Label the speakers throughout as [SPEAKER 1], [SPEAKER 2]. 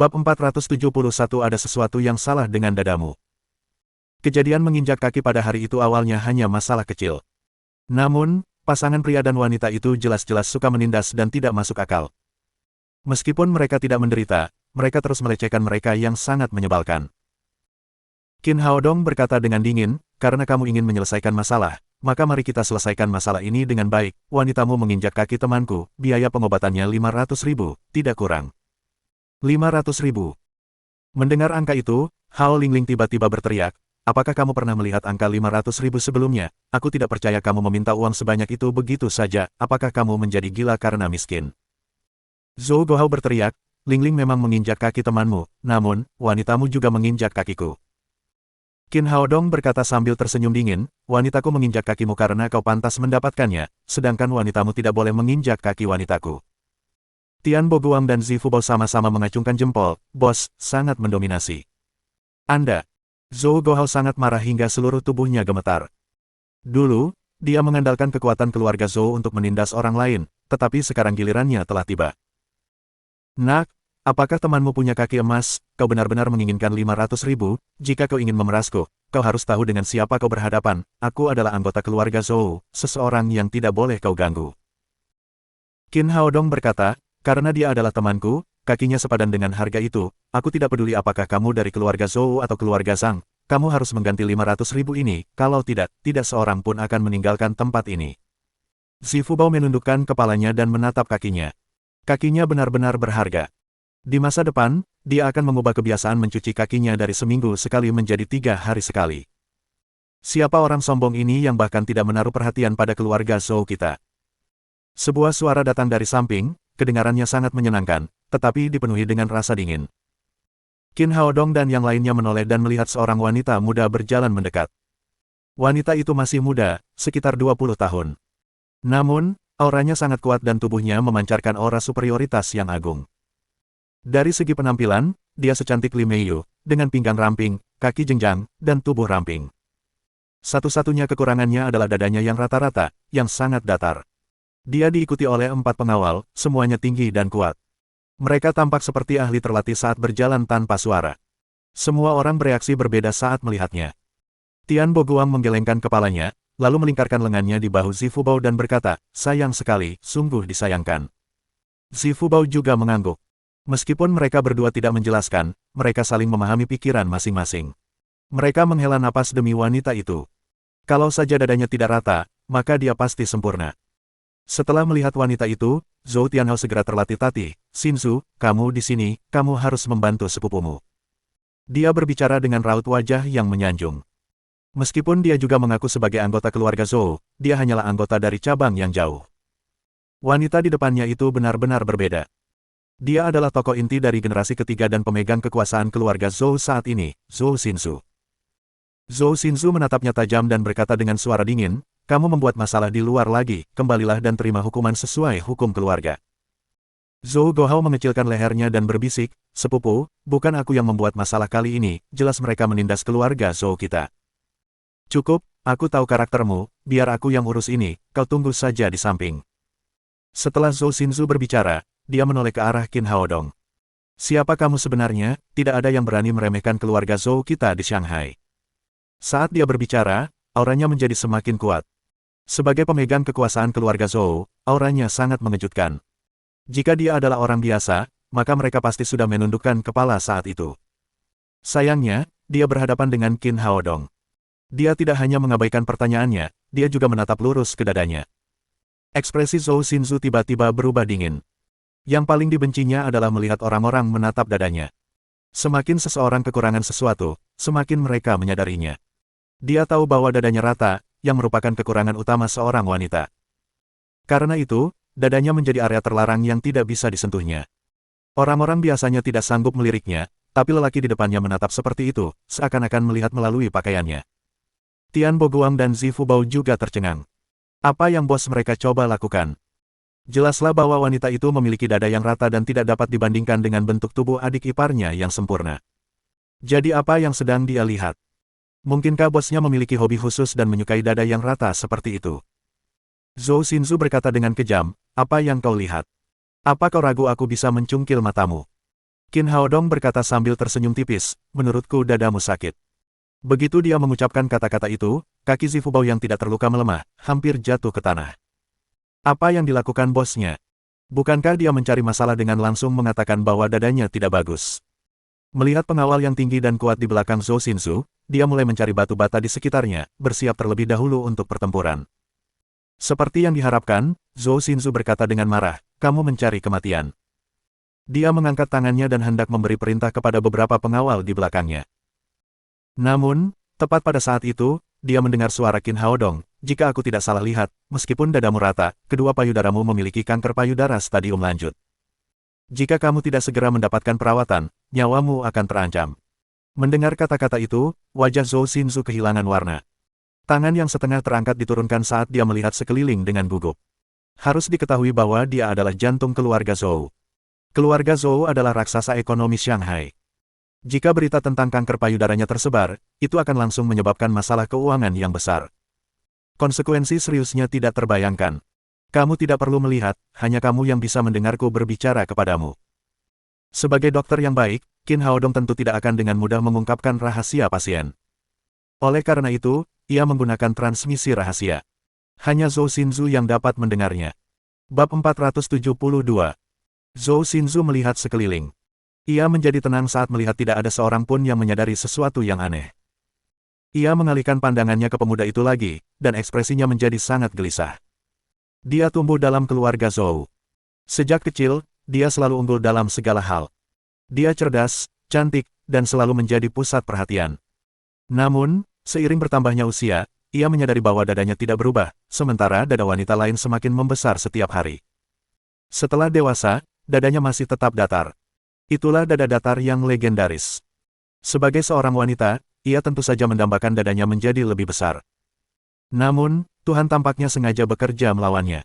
[SPEAKER 1] Bab 471 Ada sesuatu yang salah dengan dadamu. Kejadian menginjak kaki pada hari itu awalnya hanya masalah kecil. Namun, pasangan pria dan wanita itu jelas-jelas suka menindas dan tidak masuk akal. Meskipun mereka tidak menderita, mereka terus melecehkan mereka yang sangat menyebalkan. Qin Haodong berkata dengan dingin, karena kamu ingin menyelesaikan masalah, maka mari kita selesaikan masalah ini dengan baik. Wanitamu menginjak kaki temanku, biaya pengobatannya 500.000, tidak kurang. 500.000. Mendengar angka itu, Hao Lingling tiba-tiba berteriak, apakah kamu pernah melihat angka 500.000 sebelumnya? Aku tidak percaya kamu meminta uang sebanyak itu begitu saja, apakah kamu menjadi gila karena miskin? Zhou Guohao berteriak, Lingling memang menginjak kaki temanmu, namun, wanitamu juga menginjak kakiku. Qin Haodong berkata sambil tersenyum dingin, wanitaku menginjak kakimu karena kau pantas mendapatkannya, sedangkan wanitamu tidak boleh menginjak kaki wanitaku. Tian Boguang dan Zifubao sama-sama mengacungkan jempol, bos, sangat mendominasi. Anda. Zhou Guohao sangat marah hingga seluruh tubuhnya gemetar. Dulu, dia mengandalkan kekuatan keluarga Zhou untuk menindas orang lain, tetapi sekarang gilirannya telah tiba. Nak, apakah temanmu punya kaki emas? Kau benar-benar menginginkan 500.000? Jika kau ingin memerasku, kau harus tahu dengan siapa kau berhadapan. Aku adalah anggota keluarga Zhou, seseorang yang tidak boleh kau ganggu. Qin Haodong berkata, karena dia adalah temanku, kakinya sepadan dengan harga itu, aku tidak peduli apakah kamu dari keluarga Zhou atau keluarga Zhang, kamu harus mengganti 500.000 ini, kalau tidak, tidak seorang pun akan meninggalkan tempat ini. Zifubao menundukkan kepalanya dan menatap kakinya. Kakinya benar-benar berharga. Di masa depan, dia akan mengubah kebiasaan mencuci kakinya dari seminggu sekali menjadi 3 hari sekali. Siapa orang sombong ini yang bahkan tidak menaruh perhatian pada keluarga Zhou kita? Sebuah suara datang dari samping, kedengarannya sangat menyenangkan, tetapi dipenuhi dengan rasa dingin. Qin Haodong dan yang lainnya menoleh dan melihat seorang wanita muda berjalan mendekat. Wanita itu masih muda, sekitar 20 tahun. Namun, auranya sangat kuat dan tubuhnya memancarkan aura superioritas yang agung. Dari segi penampilan, dia secantik Li Meiyu, dengan pinggang ramping, kaki jenjang, dan tubuh ramping. Satu-satunya kekurangannya adalah dadanya yang rata-rata, yang sangat datar. Dia diikuti oleh 4 pengawal, semuanya tinggi dan kuat. Mereka tampak seperti ahli terlatih saat berjalan tanpa suara. Semua orang bereaksi berbeda saat melihatnya. Tian Boguang menggelengkan kepalanya, lalu melingkarkan lengannya di bahu Zifubao dan berkata, sayang sekali, sungguh disayangkan. Zifubao juga mengangguk. Meskipun mereka berdua tidak menjelaskan, mereka saling memahami pikiran masing-masing. Mereka menghela napas demi wanita itu. Kalau saja dadanya tidak rata, maka dia pasti sempurna. Setelah melihat wanita itu, Zhou Tianhao segera terlatih-tatih, Xinzu, kamu di sini, kamu harus membantu sepupumu. Dia berbicara dengan raut wajah yang menyanjung. Meskipun dia juga mengaku sebagai anggota keluarga Zhou, dia hanyalah anggota dari cabang yang jauh. Wanita di depannya itu benar-benar berbeda. Dia adalah tokoh inti dari generasi ketiga dan pemegang kekuasaan keluarga Zhou saat ini, Zhou Xinzu. Zhou Xinzu menatapnya tajam dan berkata dengan suara dingin, kamu membuat masalah di luar lagi, kembalilah dan terima hukuman sesuai hukum keluarga. Zhou Guohao mengecilkan lehernya dan berbisik, sepupu, bukan aku yang membuat masalah kali ini, jelas mereka menindas keluarga Zhou kita. Cukup, aku tahu karaktermu, biar aku yang urus ini, kau tunggu saja di samping. Setelah Zhou Xinzu berbicara, dia menoleh ke arah Qin Haodong. Siapa kamu sebenarnya? Tidak ada yang berani meremehkan keluarga Zhou kita di Shanghai. Saat dia berbicara, auranya menjadi semakin kuat. Sebagai pemegang kekuasaan keluarga Zhou, auranya sangat mengejutkan. Jika dia adalah orang biasa, maka mereka pasti sudah menundukkan kepala saat itu. Sayangnya, dia berhadapan dengan Qin Haodong. Dia tidak hanya mengabaikan pertanyaannya, dia juga menatap lurus ke dadanya. Ekspresi Zhou Xinzu tiba-tiba berubah dingin. Yang paling dibencinya adalah melihat orang-orang menatap dadanya. Semakin seseorang kekurangan sesuatu, semakin mereka menyadarinya. Dia tahu bahwa dadanya rata, yang merupakan kekurangan utama seorang wanita. Karena itu, dadanya menjadi area terlarang yang tidak bisa disentuhnya. Orang-orang biasanya tidak sanggup meliriknya, tapi lelaki di depannya menatap seperti itu, seakan-akan melihat melalui pakaiannya. Tian Boguang dan Zifubao juga tercengang. Apa yang bos mereka coba lakukan? Jelaslah bahwa wanita itu memiliki dada yang rata dan tidak dapat dibandingkan dengan bentuk tubuh adik iparnya yang sempurna. Jadi apa yang sedang dia lihat? Mungkinkah bosnya memiliki hobi khusus dan menyukai dada yang rata seperti itu? Zhou Xinzu berkata dengan kejam, apa yang kau lihat? Apa kau ragu aku bisa mencungkil matamu? Qin Haodong berkata sambil tersenyum tipis, menurutku dadamu sakit. Begitu dia mengucapkan kata-kata itu, kaki Zifubao yang tidak terluka melemah, hampir jatuh ke tanah. Apa yang dilakukan bosnya? Bukankah dia mencari masalah dengan langsung mengatakan bahwa dadanya tidak bagus? Melihat pengawal yang tinggi dan kuat di belakang Zhou Xinzu, dia mulai mencari batu bata di sekitarnya, bersiap terlebih dahulu untuk pertempuran. Seperti yang diharapkan, Zhou Xinzu berkata dengan marah, kamu mencari kematian. Dia mengangkat tangannya dan hendak memberi perintah kepada beberapa pengawal di belakangnya. Namun, tepat pada saat itu, dia mendengar suara Qin Haodong, jika aku tidak salah lihat, meskipun dadamu rata, kedua payudaramu memiliki kanker payudara stadium lanjut. Jika kamu tidak segera mendapatkan perawatan, nyawamu akan terancam. Mendengar kata-kata itu, wajah Zhou Xinzu kehilangan warna. Tangan yang setengah terangkat diturunkan saat dia melihat sekeliling dengan gugup. Harus diketahui bahwa dia adalah jantung keluarga Zhou. Keluarga Zhou adalah raksasa ekonomi Shanghai. Jika berita tentang kanker payudaranya tersebar, itu akan langsung menyebabkan masalah keuangan yang besar. Konsekuensi seriusnya tidak terbayangkan. Kamu tidak perlu melihat, hanya kamu yang bisa mendengarku berbicara kepadamu. Sebagai dokter yang baik, Qin Haodong tentu tidak akan dengan mudah mengungkapkan rahasia pasien. Oleh karena itu, ia menggunakan transmisi rahasia. Hanya Zhou Xinzu yang dapat mendengarnya. Bab 472. Zhou Xinzu melihat sekeliling. Ia menjadi tenang saat melihat tidak ada seorang pun yang menyadari sesuatu yang aneh. Ia mengalihkan pandangannya ke pemuda itu lagi, dan ekspresinya menjadi sangat gelisah. Dia tumbuh dalam keluarga Zhou. Sejak kecil, dia selalu unggul dalam segala hal. Dia cerdas, cantik, dan selalu menjadi pusat perhatian. Namun, seiring bertambahnya usia, ia menyadari bahwa dadanya tidak berubah, sementara dada wanita lain semakin membesar setiap hari. Setelah dewasa, dadanya masih tetap datar. Itulah dada datar yang legendaris. Sebagai seorang wanita, ia tentu saja mendambakan dadanya menjadi lebih besar. Namun, Tuhan tampaknya sengaja bekerja melawannya.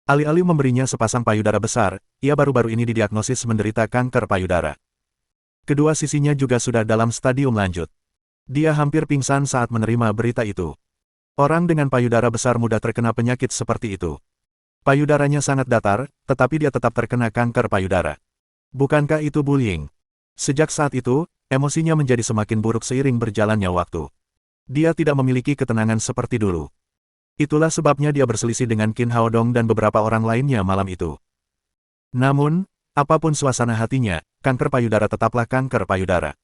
[SPEAKER 1] Alih-alih memberinya sepasang payudara besar, ia baru-baru ini didiagnosis menderita kanker payudara. Kedua sisinya juga sudah dalam stadium lanjut. Dia hampir pingsan saat menerima berita itu. Orang dengan payudara besar mudah terkena penyakit seperti itu. Payudaranya sangat datar, tetapi dia tetap terkena kanker payudara. Bukankah itu bullying? Sejak saat itu, emosinya menjadi semakin buruk seiring berjalannya waktu. Dia tidak memiliki ketenangan seperti dulu. Itulah sebabnya dia berselisih dengan Qin Haodong dan beberapa orang lainnya malam itu. Namun, apapun suasana hatinya, kanker payudara tetaplah kanker payudara.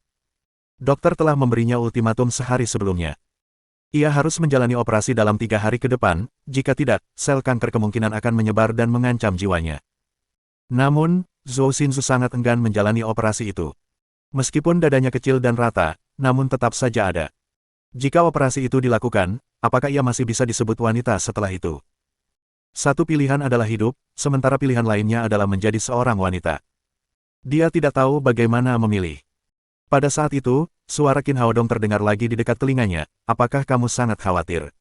[SPEAKER 1] Dokter telah memberinya ultimatum sehari sebelumnya. Ia harus menjalani operasi dalam 3 hari ke depan, jika tidak, sel kanker kemungkinan akan menyebar dan mengancam jiwanya. Namun, Zhou Xinzu sangat enggan menjalani operasi itu. Meskipun dadanya kecil dan rata, namun tetap saja ada. Jika operasi itu dilakukan, apakah ia masih bisa disebut wanita setelah itu? Satu pilihan adalah hidup, sementara pilihan lainnya adalah menjadi seorang wanita. Dia tidak tahu bagaimana memilih. Pada saat itu, suara Qin Haodong terdengar lagi di dekat telinganya, apakah kamu sangat khawatir?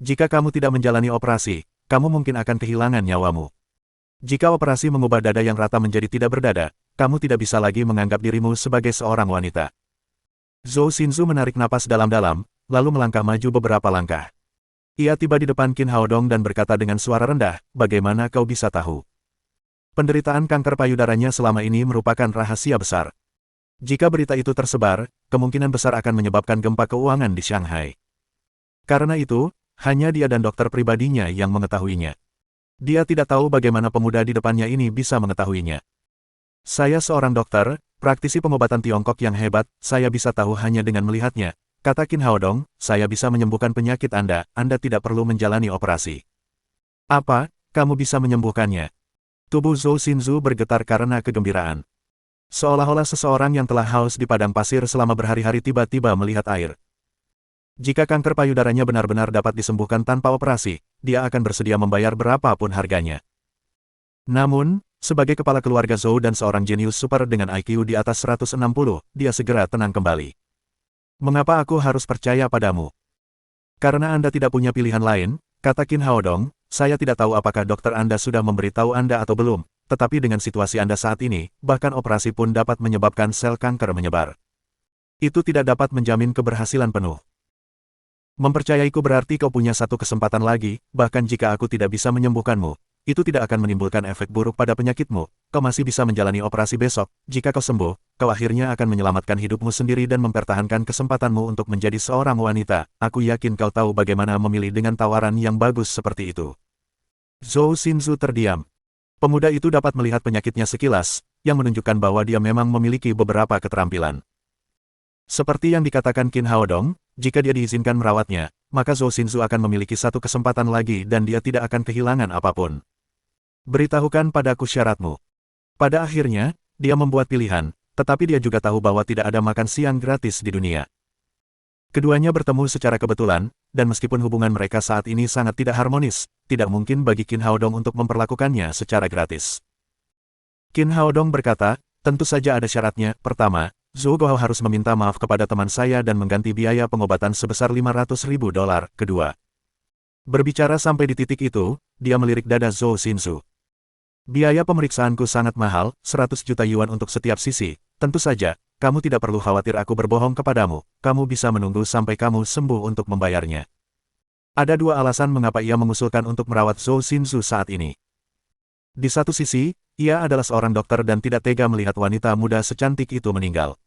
[SPEAKER 1] Jika kamu tidak menjalani operasi, kamu mungkin akan kehilangan nyawamu. Jika operasi mengubah dada yang rata menjadi tidak berdada, kamu tidak bisa lagi menganggap dirimu sebagai seorang wanita. Zhou Xinzu menarik napas dalam-dalam, lalu melangkah maju beberapa langkah. Ia tiba di depan Qin Haodong dan berkata dengan suara rendah, bagaimana kau bisa tahu? Penderitaan kanker payudaranya selama ini merupakan rahasia besar. Jika berita itu tersebar, kemungkinan besar akan menyebabkan gempa keuangan di Shanghai. Karena itu, hanya dia dan dokter pribadinya yang mengetahuinya. Dia tidak tahu bagaimana pemuda di depannya ini bisa mengetahuinya. Saya seorang dokter, praktisi pengobatan Tiongkok yang hebat, saya bisa tahu hanya dengan melihatnya, kata Qin Haodong, saya bisa menyembuhkan penyakit Anda tidak perlu menjalani operasi. Apa, kamu bisa menyembuhkannya? Tubuh Zhou Xinzu bergetar karena kegembiraan. Seolah-olah seseorang yang telah haus di padang pasir selama berhari-hari tiba-tiba melihat air. Jika kanker payudaranya benar-benar dapat disembuhkan tanpa operasi, dia akan bersedia membayar berapapun harganya. Namun, sebagai kepala keluarga Zhou dan seorang jenius super dengan IQ di atas 160, dia segera tenang kembali. Mengapa aku harus percaya padamu? Karena Anda tidak punya pilihan lain, kata Qin Haodong, saya tidak tahu apakah dokter Anda sudah memberitahu Anda atau belum, tetapi dengan situasi Anda saat ini, bahkan operasi pun dapat menyebabkan sel kanker menyebar. Itu tidak dapat menjamin keberhasilan penuh. Mempercayaiku berarti kau punya satu kesempatan lagi, bahkan jika aku tidak bisa menyembuhkanmu, itu tidak akan menimbulkan efek buruk pada penyakitmu. Kau masih bisa menjalani operasi besok. Jika kau sembuh, kau akhirnya akan menyelamatkan hidupmu sendiri dan mempertahankan kesempatanmu untuk menjadi seorang wanita. Aku yakin kau tahu bagaimana memilih dengan tawaran yang bagus seperti itu. Zhou Xinzu terdiam. Pemuda itu dapat melihat penyakitnya sekilas, yang menunjukkan bahwa dia memang memiliki beberapa keterampilan. Seperti yang dikatakan Qin Haodong, jika dia diizinkan merawatnya, maka Zhou Xinzu akan memiliki satu kesempatan lagi dan dia tidak akan kehilangan apapun. Beritahukan padaku syaratmu. Pada akhirnya, dia membuat pilihan, tetapi dia juga tahu bahwa tidak ada makan siang gratis di dunia. Keduanya bertemu secara kebetulan, dan meskipun hubungan mereka saat ini sangat tidak harmonis, tidak mungkin bagi Qin Haodong untuk memperlakukannya secara gratis. Qin Haodong berkata, tentu saja ada syaratnya. Pertama, Zhou Guohao harus meminta maaf kepada teman saya dan mengganti biaya pengobatan sebesar $500.000. Kedua, berbicara sampai di titik itu, dia melirik dada Zhou Xinzu. Biaya pemeriksaanku sangat mahal, 100 juta yuan untuk setiap sisi. Tentu saja, kamu tidak perlu khawatir aku berbohong kepadamu. Kamu bisa menunggu sampai kamu sembuh untuk membayarnya. Ada dua alasan mengapa ia mengusulkan untuk merawat Zhou Xinzu saat ini. Di satu sisi, ia adalah seorang dokter dan tidak tega melihat wanita muda secantik itu meninggal.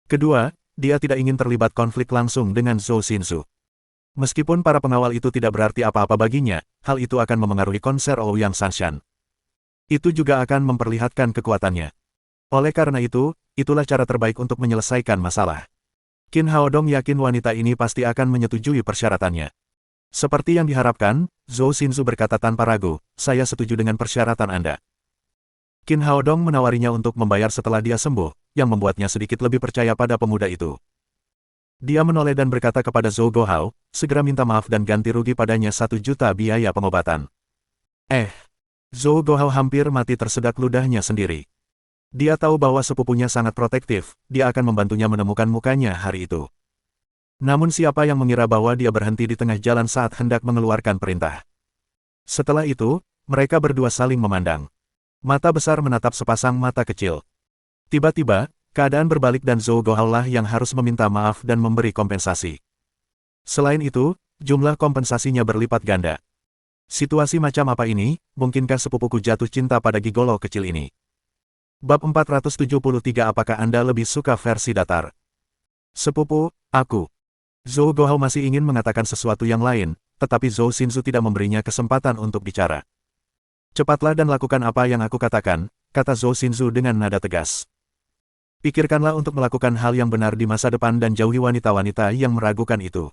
[SPEAKER 1] Kedua, dia tidak ingin terlibat konflik langsung dengan Zhou Xinzu. Meskipun para pengawal itu tidak berarti apa-apa baginya, hal itu akan memengaruhi konser Ouyang Sanshan. Itu juga akan memperlihatkan kekuatannya. Oleh karena itu, itulah cara terbaik untuk menyelesaikan masalah. Qin Haodong yakin wanita ini pasti akan menyetujui persyaratannya. Seperti yang diharapkan, Zhou Xinzu berkata tanpa ragu, saya setuju dengan persyaratan Anda. Qin Haodong menawarinya untuk membayar setelah dia sembuh, yang membuatnya sedikit lebih percaya pada pemuda itu. Dia menoleh dan berkata kepada Zhou Guohao, segera minta maaf dan ganti rugi padanya 1 juta biaya pengobatan. Zhou Guohao hampir mati tersedak ludahnya sendiri. Dia tahu bahwa sepupunya sangat protektif, dia akan membantunya menemukan mukanya hari itu. Namun siapa yang mengira bahwa dia berhenti di tengah jalan saat hendak mengeluarkan perintah. Setelah itu, mereka berdua saling memandang. Mata besar menatap sepasang mata kecil. Tiba-tiba, keadaan berbalik dan Zhou Guohao lah yang harus meminta maaf dan memberi kompensasi. Selain itu, jumlah kompensasinya berlipat ganda. Situasi macam apa ini, mungkinkah sepupuku jatuh cinta pada gigolo kecil ini? Bab 473. Apakah Anda lebih suka versi datar? Sepupu, aku. Zhou Guohao masih ingin mengatakan sesuatu yang lain, tetapi Zhou Xinzu tidak memberinya kesempatan untuk bicara. Cepatlah dan lakukan apa yang aku katakan, kata Zhou Xinzu dengan nada tegas. Pikirkanlah untuk melakukan hal yang benar di masa depan dan jauhi wanita-wanita yang meragukan itu.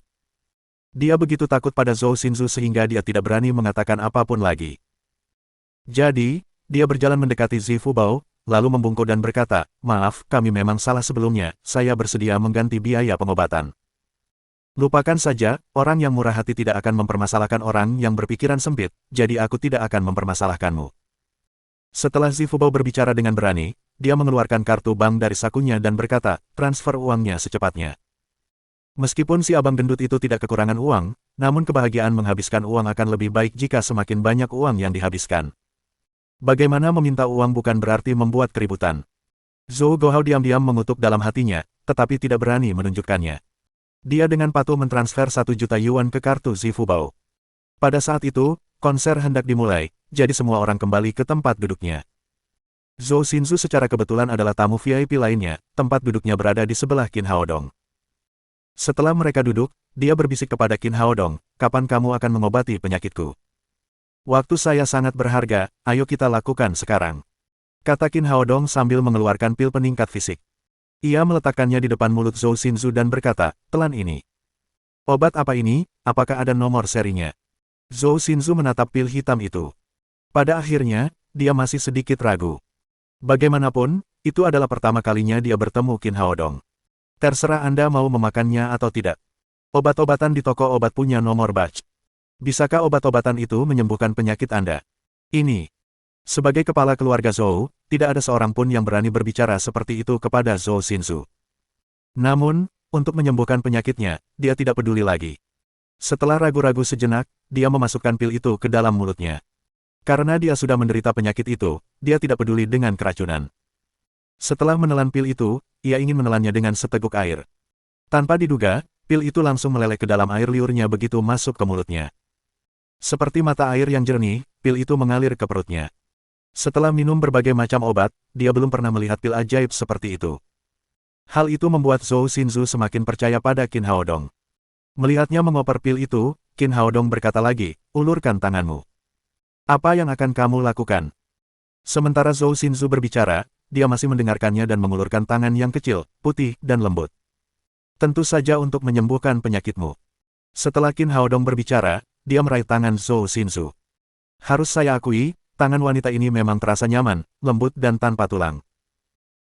[SPEAKER 1] Dia begitu takut pada Zhou Xinzu sehingga dia tidak berani mengatakan apapun lagi. Jadi, dia berjalan mendekati Zifu Bao, lalu membungkuk dan berkata, maaf, kami memang salah sebelumnya, saya bersedia mengganti biaya pengobatan. Lupakan saja, orang yang murah hati tidak akan mempermasalahkan orang yang berpikiran sempit, jadi aku tidak akan mempermasalahkanmu. Setelah Zifu Bao berbicara dengan berani, dia mengeluarkan kartu bank dari sakunya dan berkata, transfer uangnya secepatnya. Meskipun si abang gendut itu tidak kekurangan uang, namun kebahagiaan menghabiskan uang akan lebih baik jika semakin banyak uang yang dihabiskan. Bagaimana meminta uang bukan berarti membuat keributan. Zhou Guohao diam-diam mengutuk dalam hatinya, tetapi tidak berani menunjukkannya. Dia dengan patuh mentransfer 1 juta yuan ke kartu Zifu Bao. Pada saat itu, konser hendak dimulai, jadi semua orang kembali ke tempat duduknya. Zhou Xinzu secara kebetulan adalah tamu VIP lainnya, tempat duduknya berada di sebelah Qin Haodong. Setelah mereka duduk, dia berbisik kepada Qin Haodong, kapan kamu akan mengobati penyakitku? Waktu saya sangat berharga, ayo kita lakukan sekarang. Kata Qin Haodong sambil mengeluarkan pil peningkat fisik. Ia meletakkannya di depan mulut Zhou Xinzu dan berkata, telan ini. Obat apa ini, apakah ada nomor serinya? Zhou Xinzu menatap pil hitam itu. Pada akhirnya, dia masih sedikit ragu. Bagaimanapun, itu adalah pertama kalinya dia bertemu Qin Haodong. Terserah Anda mau memakannya atau tidak. Obat-obatan di toko obat punya nomor batch. Bisakah obat-obatan itu menyembuhkan penyakit Anda? Ini. Sebagai kepala keluarga Zhou, tidak ada seorang pun yang berani berbicara seperti itu kepada Zhou Xinzu. Namun, untuk menyembuhkan penyakitnya, dia tidak peduli lagi. Setelah ragu-ragu sejenak, dia memasukkan pil itu ke dalam mulutnya. Karena dia sudah menderita penyakit itu, dia tidak peduli dengan keracunan. Setelah menelan pil itu, ia ingin menelannya dengan seteguk air. Tanpa diduga, pil itu langsung meleleh ke dalam air liurnya begitu masuk ke mulutnya. Seperti mata air yang jernih, pil itu mengalir ke perutnya. Setelah minum berbagai macam obat, dia belum pernah melihat pil ajaib seperti itu. Hal itu membuat Zhou Xinzu semakin percaya pada Qin Haodong. Melihatnya mengoper pil itu, Qin Haodong berkata lagi, ulurkan tanganmu. Apa yang akan kamu lakukan? Sementara Zhou Xinzu berbicara, dia masih mendengarkannya dan mengulurkan tangan yang kecil, putih, dan lembut. Tentu saja untuk menyembuhkan penyakitmu. Setelah Qin Haodong berbicara, dia meraih tangan Zhou Xinzu. Harus saya akui, tangan wanita ini memang terasa nyaman, lembut dan tanpa tulang.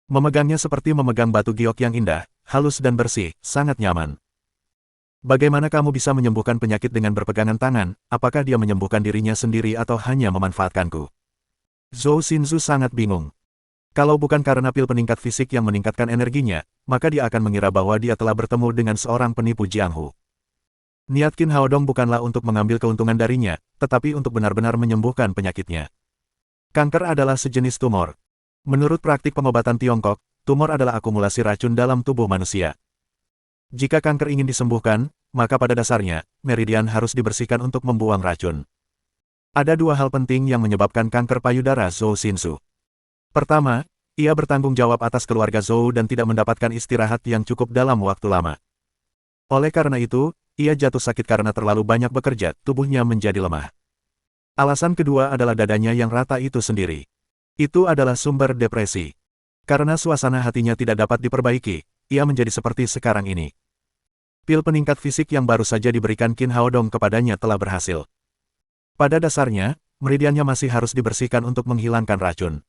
[SPEAKER 1] Memegangnya seperti memegang batu giok yang indah, halus dan bersih, sangat nyaman. Bagaimana kamu bisa menyembuhkan penyakit dengan berpegangan tangan? Apakah dia menyembuhkan dirinya sendiri atau hanya memanfaatkanku? Zhou Xinzu sangat bingung. Kalau bukan karena pil peningkat fisik yang meningkatkan energinya, maka dia akan mengira bahwa dia telah bertemu dengan seorang penipu Jianghu. Niat Qin Haodong bukanlah untuk mengambil keuntungan darinya, tetapi untuk benar-benar menyembuhkan penyakitnya. Kanker adalah sejenis tumor. Menurut praktik pengobatan Tiongkok, tumor adalah akumulasi racun dalam tubuh manusia. Jika kanker ingin disembuhkan, maka pada dasarnya, meridian harus dibersihkan untuk membuang racun. Ada dua hal penting yang menyebabkan kanker payudara Zhou Xinzu. Pertama, ia bertanggung jawab atas keluarga Zhou dan tidak mendapatkan istirahat yang cukup dalam waktu lama. Oleh karena itu, ia jatuh sakit karena terlalu banyak bekerja, tubuhnya menjadi lemah. Alasan kedua adalah dadanya yang rata itu sendiri. Itu adalah sumber depresi. Karena suasana hatinya tidak dapat diperbaiki, ia menjadi seperti sekarang ini. Pil peningkat fisik yang baru saja diberikan Qin Haodong kepadanya telah berhasil. Pada dasarnya, meridiannya masih harus dibersihkan untuk menghilangkan racun.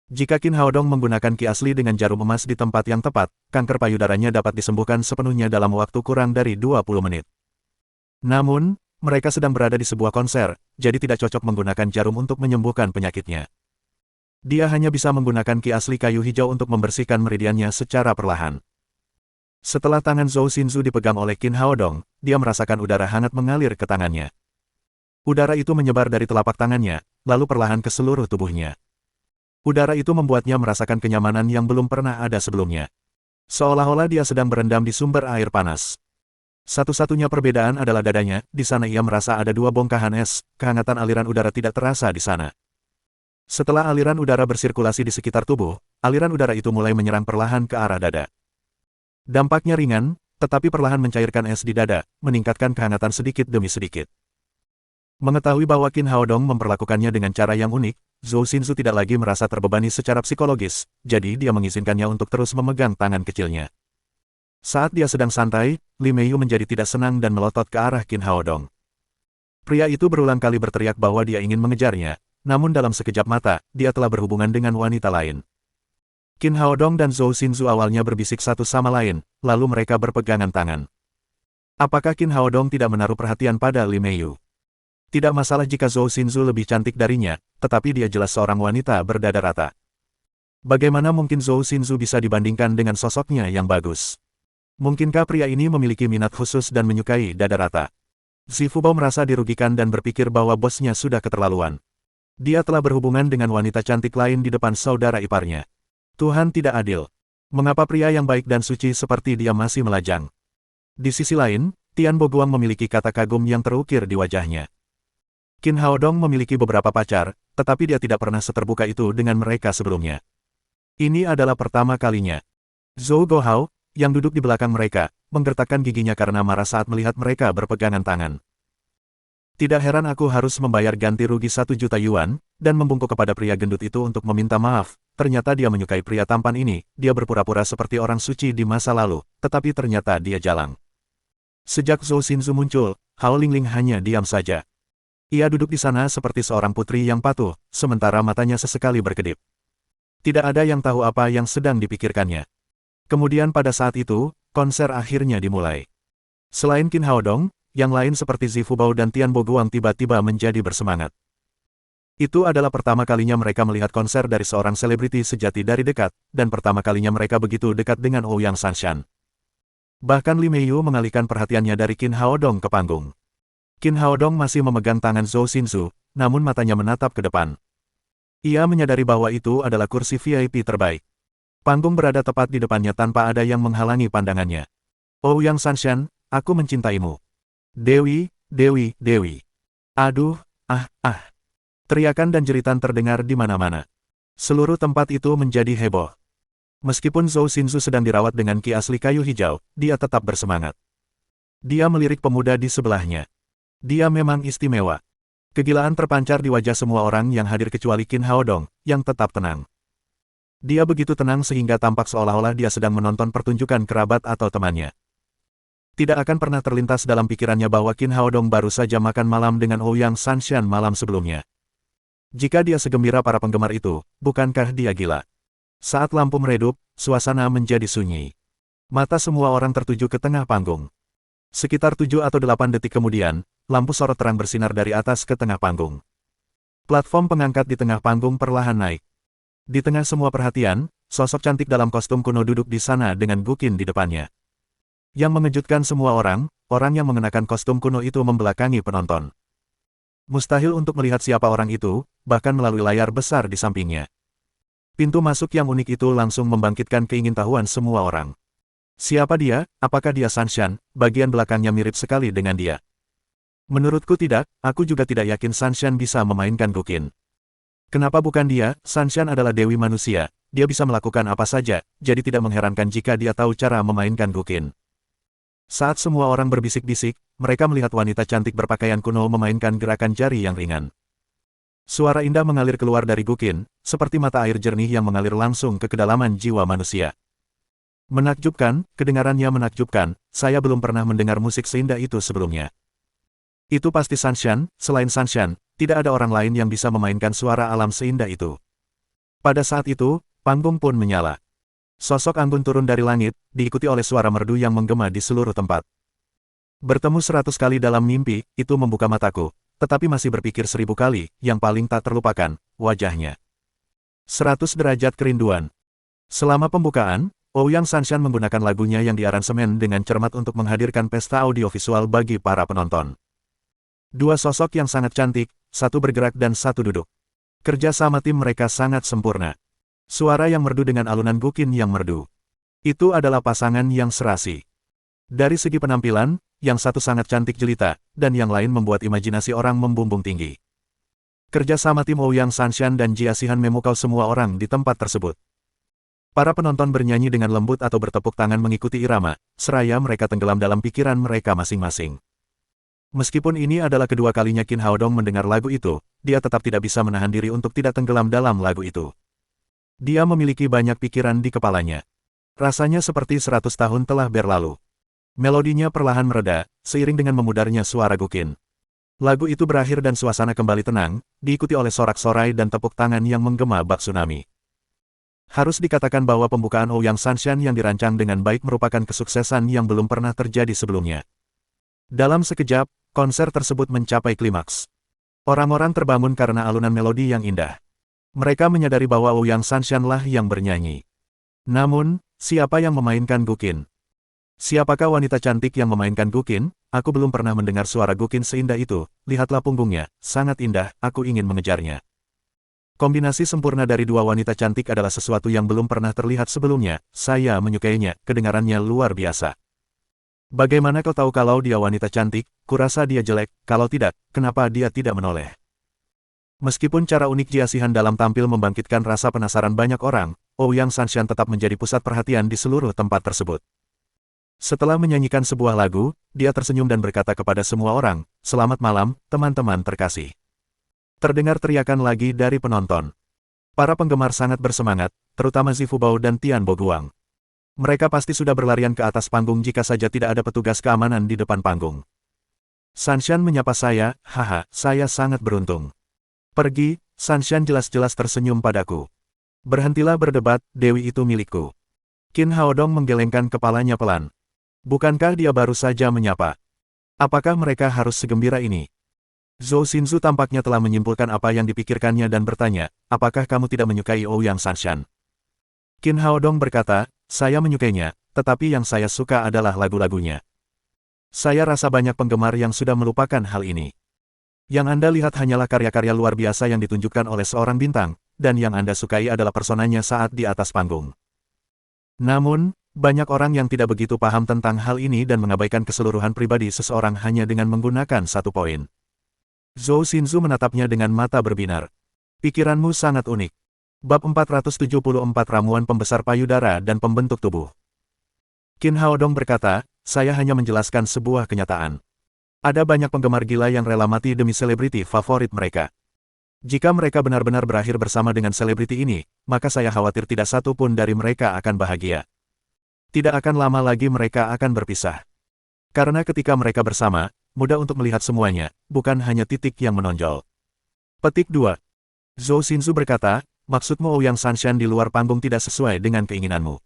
[SPEAKER 1] Jika Qin Haodong menggunakan ki asli dengan jarum emas di tempat yang tepat, kanker payudaranya dapat disembuhkan sepenuhnya dalam waktu kurang dari 20 menit. Namun, mereka sedang berada di sebuah konser, jadi tidak cocok menggunakan jarum untuk menyembuhkan penyakitnya. Dia hanya bisa menggunakan ki asli kayu hijau untuk membersihkan meridiannya secara perlahan. Setelah tangan Zhou Xinzu dipegang oleh Qin Haodong, dia merasakan udara hangat mengalir ke tangannya. Udara itu menyebar dari telapak tangannya, lalu perlahan ke seluruh tubuhnya. Udara itu membuatnya merasakan kenyamanan yang belum pernah ada sebelumnya. Seolah-olah dia sedang berendam di sumber air panas. Satu-satunya perbedaan adalah dadanya, di sana ia merasa ada dua bongkahan es, kehangatan aliran udara tidak terasa di sana. Setelah aliran udara bersirkulasi di sekitar tubuh, aliran udara itu mulai menyerang perlahan ke arah dada. Dampaknya ringan, tetapi perlahan mencairkan es di dada, meningkatkan kehangatan sedikit demi sedikit. Mengetahui bahwa Qin Haodong memperlakukannya dengan cara yang unik, Zhou Xinzu tidak lagi merasa terbebani secara psikologis, jadi dia mengizinkannya untuk terus memegang tangan kecilnya. Saat dia sedang santai, Li Meiyu menjadi tidak senang dan melotot ke arah Qin Haodong. Pria itu berulang kali berteriak bahwa dia ingin mengejarnya, namun dalam sekejap mata, dia telah berhubungan dengan wanita lain. Qin Haodong dan Zhou Xinzu awalnya berbisik satu sama lain, lalu mereka berpegangan tangan. Apakah Qin Haodong tidak menaruh perhatian pada Li Meiyu? Tidak masalah jika Zhou Xinzu lebih cantik darinya, tetapi dia jelas seorang wanita berdada rata. Bagaimana mungkin Zhou Xinzu bisa dibandingkan dengan sosoknya yang bagus? Mungkinkah pria ini memiliki minat khusus dan menyukai dada rata? Zifubao merasa dirugikan dan berpikir bahwa bosnya sudah keterlaluan. Dia telah berhubungan dengan wanita cantik lain di depan saudara iparnya. Tuhan tidak adil. Mengapa pria yang baik dan suci seperti dia masih melajang? Di sisi lain, Tian Boguang memiliki kata kagum yang terukir di wajahnya. Qin Haodong memiliki beberapa pacar, tetapi dia tidak pernah seterbuka itu dengan mereka sebelumnya. Ini adalah pertama kalinya. Zhou Guohao, yang duduk di belakang mereka, menggertakkan giginya karena marah saat melihat mereka berpegangan tangan. Tidak heran aku harus membayar ganti rugi 1 juta yuan, dan membungkuk kepada pria gendut itu untuk meminta maaf. Ternyata dia menyukai pria tampan ini, dia berpura-pura seperti orang suci di masa lalu, tetapi ternyata dia jalang. Sejak Zhou Xinzu muncul, Hao Lingling hanya diam saja. Ia duduk di sana seperti seorang putri yang patuh, sementara matanya sesekali berkedip. Tidak ada yang tahu apa yang sedang dipikirkannya. Kemudian pada saat itu, konser akhirnya dimulai. Selain Qin Haodong, yang lain seperti Zifubao dan Tian Boguang tiba-tiba menjadi bersemangat. Itu adalah pertama kalinya mereka melihat konser dari seorang selebriti sejati dari dekat, dan pertama kalinya mereka begitu dekat dengan Ouyang Sanshan. Bahkan Li Meiyu mengalihkan perhatiannya dari Qin Haodong ke panggung. Qin Haodong masih memegang tangan Zhou Xinzu, namun matanya menatap ke depan. Ia menyadari bahwa itu adalah kursi VIP terbaik. Panggung berada tepat di depannya tanpa ada yang menghalangi pandangannya. Ouyang Sanshan, aku mencintaimu. Dewi, Dewi, Dewi. Aduh, ah. Teriakan dan jeritan terdengar di mana-mana. Seluruh tempat itu menjadi heboh. Meskipun Zhou Xinzu sedang dirawat dengan ki asli kayu hijau, dia tetap bersemangat. Dia melirik pemuda di sebelahnya. Dia memang istimewa. Kegilaan terpancar di wajah semua orang yang hadir kecuali Qin Haodong, yang tetap tenang. Dia begitu tenang sehingga tampak seolah-olah dia sedang menonton pertunjukan kerabat atau temannya. Tidak akan pernah terlintas dalam pikirannya bahwa Qin Haodong baru saja makan malam dengan Ouyang Sanshan malam sebelumnya. Jika dia segembira para penggemar itu, bukankah dia gila? Saat lampu meredup, suasana menjadi sunyi. Mata semua orang tertuju ke tengah panggung. Sekitar 7 atau 8 detik kemudian, lampu sorot terang bersinar dari atas ke tengah panggung. Platform pengangkat di tengah panggung perlahan naik. Di tengah semua perhatian, sosok cantik dalam kostum kuno duduk di sana dengan Guqin di depannya. Yang mengejutkan semua orang, orang yang mengenakan kostum kuno itu membelakangi penonton. Mustahil untuk melihat siapa orang itu, bahkan melalui layar besar di sampingnya. Pintu masuk yang unik itu langsung membangkitkan keingintahuan semua orang. Siapa dia? Apakah dia Sanshan? Bagian belakangnya mirip sekali dengan dia. Menurutku tidak, aku juga tidak yakin Sanshan bisa memainkan Guqin. Kenapa bukan dia? Sanshan adalah dewi manusia, dia bisa melakukan apa saja, jadi tidak mengherankan jika dia tahu cara memainkan Guqin. Saat semua orang berbisik-bisik, mereka melihat wanita cantik berpakaian kuno memainkan gerakan jari yang ringan. Suara indah mengalir keluar dari Guqin, seperti mata air jernih yang mengalir langsung ke kedalaman jiwa manusia. Menakjubkan, kedengarannya menakjubkan, saya belum pernah mendengar musik seindah itu sebelumnya. Itu pasti Sanshan, selain Sanshan, tidak ada orang lain yang bisa memainkan suara alam seindah itu. Pada saat itu, panggung pun menyala. Sosok anggun turun dari langit, diikuti oleh suara merdu yang menggema di seluruh tempat. Bertemu 100 kali dalam mimpi, itu membuka mataku. Tetapi masih berpikir 1000 kali, yang paling tak terlupakan, wajahnya. 100 derajat kerinduan. Selama pembukaan, Ouyang Sanshan menggunakan lagunya yang diaransemen dengan cermat untuk menghadirkan pesta audiovisual bagi para penonton. Dua sosok yang sangat cantik, satu bergerak dan satu duduk. Kerja sama tim mereka sangat sempurna. Suara yang merdu dengan alunan Guqin yang merdu. Itu adalah pasangan yang serasi. Dari segi penampilan, yang satu sangat cantik jelita, dan yang lain membuat imajinasi orang membumbung tinggi. Kerja sama tim Ouyang Sanshan dan Jia Xihan memukau semua orang di tempat tersebut. Para penonton bernyanyi dengan lembut atau bertepuk tangan mengikuti irama, seraya mereka tenggelam dalam pikiran mereka masing-masing. Meskipun ini adalah kedua kalinya Qin Haodong mendengar lagu itu, dia tetap tidak bisa menahan diri untuk tidak tenggelam dalam lagu itu. Dia memiliki banyak pikiran di kepalanya. Rasanya seperti 100 tahun telah berlalu. Melodinya perlahan mereda, seiring dengan memudarnya suara Guqin. Lagu itu berakhir dan suasana kembali tenang, diikuti oleh sorak-sorai dan tepuk tangan yang menggema bak tsunami. Harus dikatakan bahwa pembukaan Ouyang Sanshan yang dirancang dengan baik merupakan kesuksesan yang belum pernah terjadi sebelumnya. Dalam sekejap, konser tersebut mencapai klimaks. Orang-orang terbangun karena alunan melodi yang indah. Mereka menyadari bahwa Ouyang Sanshan lah yang bernyanyi. Namun, siapa yang memainkan Guqin? Siapakah wanita cantik yang memainkan Guqin? Aku belum pernah mendengar suara Guqin seindah itu. Lihatlah punggungnya, sangat indah, aku ingin mengejarnya. Kombinasi sempurna dari dua wanita cantik adalah sesuatu yang belum pernah terlihat sebelumnya. Saya menyukainya, kedengarannya luar biasa. Bagaimana kau tahu kalau dia wanita cantik? Kurasa dia jelek, kalau tidak, kenapa dia tidak menoleh? Meskipun cara unik Jia Xihan dalam tampil membangkitkan rasa penasaran banyak orang, Ouyang Sanshan tetap menjadi pusat perhatian di seluruh tempat tersebut. Setelah menyanyikan sebuah lagu, dia tersenyum dan berkata kepada semua orang, "Selamat malam, teman-teman terkasih." Terdengar teriakan lagi dari penonton. Para penggemar sangat bersemangat, terutama Zifu Bao dan Tian Boguang. Mereka pasti sudah berlarian ke atas panggung jika saja tidak ada petugas keamanan di depan panggung. Sanshan menyapa saya, "Haha, saya sangat beruntung." "Pergi," Sanshan jelas-jelas tersenyum padaku. "Berhentilah berdebat, dewi itu milikku." Qin Haodong menggelengkan kepalanya pelan. Bukankah dia baru saja menyapa? Apakah mereka harus segembira ini? Zhou Xinzu tampaknya telah menyimpulkan apa yang dipikirkannya dan bertanya, "Apakah kamu tidak menyukai Ouyang Sanshan?" Qin Haodong berkata, "Saya menyukainya, tetapi yang saya suka adalah lagu-lagunya. Saya rasa banyak penggemar yang sudah melupakan hal ini. Yang Anda lihat hanyalah karya-karya luar biasa yang ditunjukkan oleh seorang bintang, dan yang Anda sukai adalah personanya saat di atas panggung." Namun, banyak orang yang tidak begitu paham tentang hal ini dan mengabaikan keseluruhan pribadi seseorang hanya dengan menggunakan satu poin. Zhou Xinzu menatapnya dengan mata berbinar. Pikiranmu sangat unik. Bab 474 Ramuan Pembesar Payudara dan Pembentuk Tubuh. Qin Haodong berkata, saya hanya menjelaskan sebuah kenyataan. Ada banyak penggemar gila yang rela mati demi selebriti favorit mereka. Jika mereka benar-benar berakhir bersama dengan selebriti ini, maka saya khawatir tidak satu pun dari mereka akan bahagia. Tidak akan lama lagi mereka akan berpisah. Karena ketika mereka bersama, mudah untuk melihat semuanya, bukan hanya titik yang menonjol. Petik 2. Zhou Xinzu berkata, maksudmu Ouyang Sanshan di luar panggung tidak sesuai dengan keinginanmu.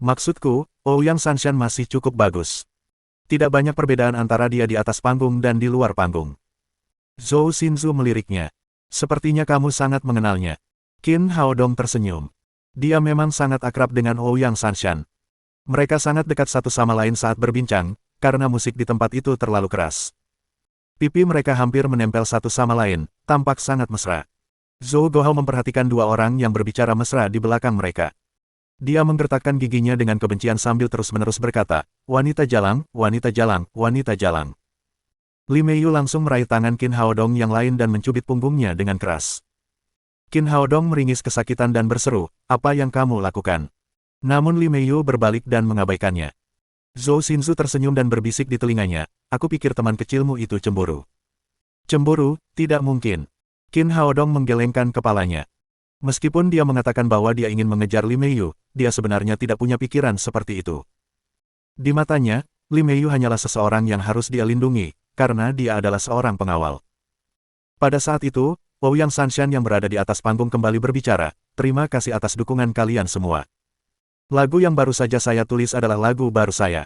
[SPEAKER 1] Maksudku, Ouyang Sanshan masih cukup bagus. Tidak banyak perbedaan antara dia di atas panggung dan di luar panggung. Zhou Xinzu meliriknya. Sepertinya kamu sangat mengenalnya. Qin Haodong tersenyum. Dia memang sangat akrab dengan Ouyang Sanshan. Mereka sangat dekat satu sama lain saat berbincang, karena musik di tempat itu terlalu keras. Pipi mereka hampir menempel satu sama lain, tampak sangat mesra. Zhou Guohao memperhatikan dua orang yang berbicara mesra di belakang mereka. Dia menggertakkan giginya dengan kebencian sambil terus-menerus berkata, wanita jalang, wanita jalang, wanita jalang. Li Meiyu langsung meraih tangan Qin Haodong yang lain dan mencubit punggungnya dengan keras. Qin Haodong meringis kesakitan dan berseru, apa yang kamu lakukan? Namun Li Meiyu berbalik dan mengabaikannya. Zhou Xinzu tersenyum dan berbisik di telinganya, aku pikir teman kecilmu itu cemburu. Cemburu, tidak mungkin. Qin Haodong menggelengkan kepalanya. Meskipun dia mengatakan bahwa dia ingin mengejar Li Meiyu, dia sebenarnya tidak punya pikiran seperti itu. Di matanya, Li Meiyu hanyalah seseorang yang harus dia lindungi, karena dia adalah seorang pengawal. Pada saat itu, Ouyang Sanshan yang berada di atas panggung kembali berbicara, terima kasih atas dukungan kalian semua. Lagu yang baru saja saya tulis adalah lagu baru saya.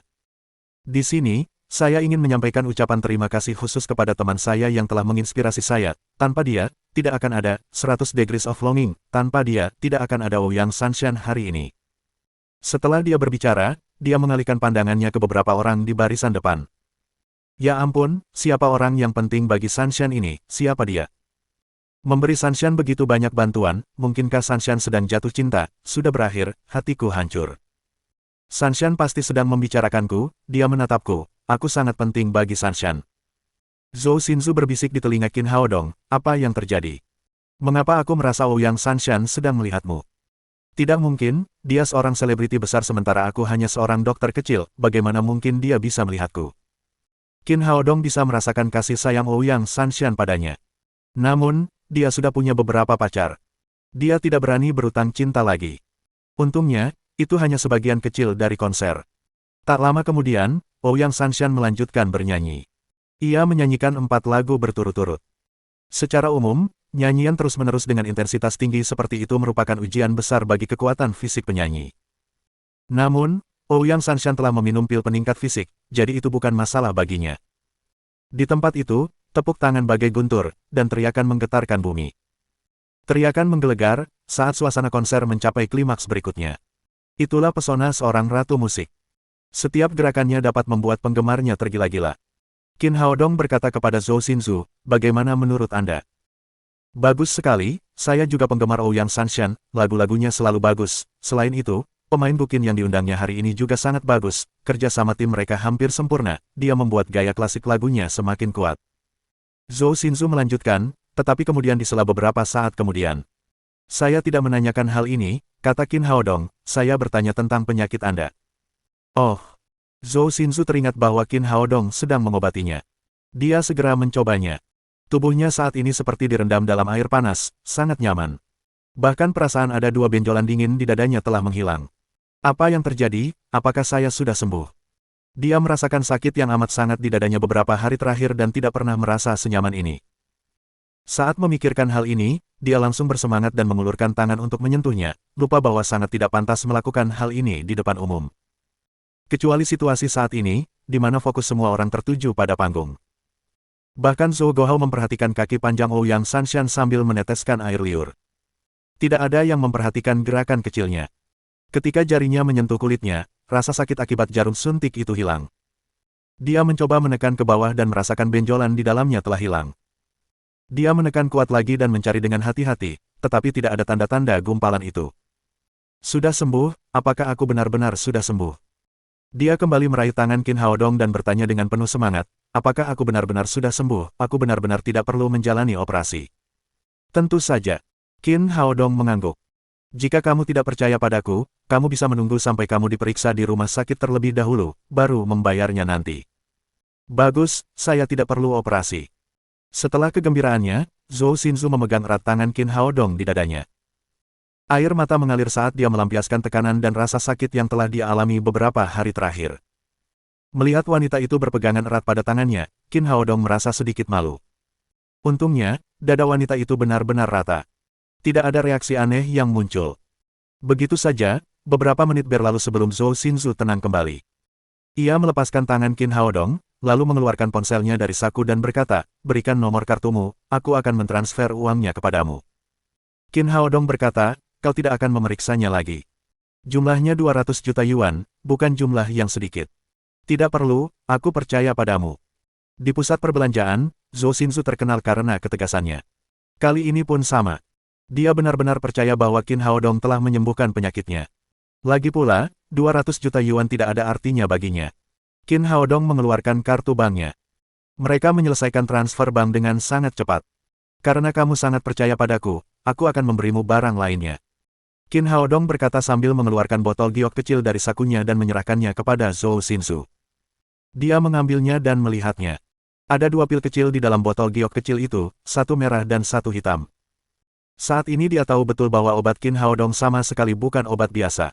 [SPEAKER 1] Di sini, saya ingin menyampaikan ucapan terima kasih khusus kepada teman saya yang telah menginspirasi saya. Tanpa dia, tidak akan ada 100 Degrees of Longing. Tanpa dia, tidak akan ada Ouyang Sanshan hari ini. Setelah dia berbicara, dia mengalihkan pandangannya ke beberapa orang di barisan depan. Ya ampun, siapa orang yang penting bagi Sanshan ini, siapa dia? Memberi Sanshan begitu banyak bantuan, mungkinkah Sanshan sedang jatuh cinta, sudah berakhir, hatiku hancur. Sanshan pasti sedang membicarakanku, dia menatapku, aku sangat penting bagi Sanshan. Zhou Xinzu berbisik di telinga Qin Haodong, apa yang terjadi? Mengapa aku merasa Ouyang Sanshan sedang melihatmu? Tidak mungkin, dia seorang selebriti besar sementara aku hanya seorang dokter kecil, bagaimana mungkin dia bisa melihatku? Qin Haodong bisa merasakan kasih sayang Ouyang Sanshan padanya. Namun, dia sudah punya beberapa pacar. Dia tidak berani berutang cinta lagi. Untungnya, itu hanya sebagian kecil dari konser. Tak lama kemudian, Ouyang Sanshan melanjutkan bernyanyi. Ia menyanyikan 4 lagu berturut-turut. Secara umum, nyanyian terus-menerus dengan intensitas tinggi seperti itu merupakan ujian besar bagi kekuatan fisik penyanyi. Namun, Ouyang Sanshan telah meminum pil peningkat fisik, jadi itu bukan masalah baginya. Di tempat itu, tepuk tangan bagai guntur, dan teriakan menggetarkan bumi. Teriakan menggelegar, saat suasana konser mencapai klimaks berikutnya. Itulah pesona seorang ratu musik. Setiap gerakannya dapat membuat penggemarnya tergila-gila. Qin Haodong berkata kepada Zhou Xinzu, bagaimana menurut Anda? Bagus sekali, saya juga penggemar Ouyang Sanshan, lagu-lagunya selalu bagus. Selain itu, pemain bukin yang diundangnya hari ini juga sangat bagus, kerja sama tim mereka hampir sempurna, dia membuat gaya klasik lagunya semakin kuat. Zhou Xinzu melanjutkan, tetapi kemudian disela beberapa saat kemudian. Saya tidak menanyakan hal ini, kata Qin Haodong, saya bertanya tentang penyakit Anda. Oh. Zhou Xinzu teringat bahwa Qin Haodong sedang mengobatinya. Dia segera mencobanya. Tubuhnya saat ini seperti direndam dalam air panas, sangat nyaman. Bahkan perasaan ada 2 benjolan dingin di dadanya telah menghilang. Apa yang terjadi, apakah saya sudah sembuh? Dia merasakan sakit yang amat sangat di dadanya beberapa hari terakhir dan tidak pernah merasa senyaman ini. Saat memikirkan hal ini, dia langsung bersemangat dan mengulurkan tangan untuk menyentuhnya, lupa bahwa sangat tidak pantas melakukan hal ini di depan umum. Kecuali situasi saat ini, di mana fokus semua orang tertuju pada panggung. Bahkan Zhou Guohao memperhatikan kaki panjang Ouyang Sanshan sambil meneteskan air liur. Tidak ada yang memperhatikan gerakan kecilnya. Ketika jarinya menyentuh kulitnya, rasa sakit akibat jarum suntik itu hilang. Dia mencoba menekan ke bawah dan merasakan benjolan di dalamnya telah hilang. Dia menekan kuat lagi dan mencari dengan hati-hati, tetapi tidak ada tanda-tanda gumpalan itu. Sudah sembuh, apakah aku benar-benar sudah sembuh? Dia kembali meraih tangan Qin Haodong dan bertanya dengan penuh semangat, apakah aku benar-benar sudah sembuh? Aku benar-benar tidak perlu menjalani operasi. Tentu saja. Qin Haodong mengangguk. Jika kamu tidak percaya padaku, kamu bisa menunggu sampai kamu diperiksa di rumah sakit terlebih dahulu, baru membayarnya nanti. Bagus, saya tidak perlu operasi. Setelah kegembiraannya, Zhou Xinzu memegang erat tangan Qin Haodong di dadanya. Air mata mengalir saat dia melampiaskan tekanan dan rasa sakit yang telah dia alami beberapa hari terakhir. Melihat wanita itu berpegangan erat pada tangannya, Qin Haodong merasa sedikit malu. Untungnya, dada wanita itu benar-benar rata. Tidak ada reaksi aneh yang muncul. Begitu saja, beberapa menit berlalu sebelum Zhou Xinzu tenang kembali. Ia melepaskan tangan Qin Haodong, lalu mengeluarkan ponselnya dari saku dan berkata, berikan nomor kartumu, aku akan mentransfer uangnya kepadamu. Qin Haodong berkata, kau tidak akan memeriksanya lagi. Jumlahnya 200 juta yuan, bukan jumlah yang sedikit. Tidak perlu, aku percaya padamu. Di pusat perbelanjaan, Zhou Xinzu terkenal karena ketegasannya. Kali ini pun sama. Dia benar-benar percaya bahwa Qin Haodong telah menyembuhkan penyakitnya. Lagi pula, 200 juta yuan tidak ada artinya baginya. Qin Haodong mengeluarkan kartu banknya. Mereka menyelesaikan transfer bank dengan sangat cepat. Karena kamu sangat percaya padaku, aku akan memberimu barang lainnya. Qin Haodong berkata sambil mengeluarkan botol giok kecil dari sakunya dan menyerahkannya kepada Zhou Xinzu. Dia mengambilnya dan melihatnya. Ada 2 pil kecil di dalam botol giok kecil itu, satu merah dan satu hitam. Saat ini dia tahu betul bahwa obat Qin Haodong sama sekali bukan obat biasa.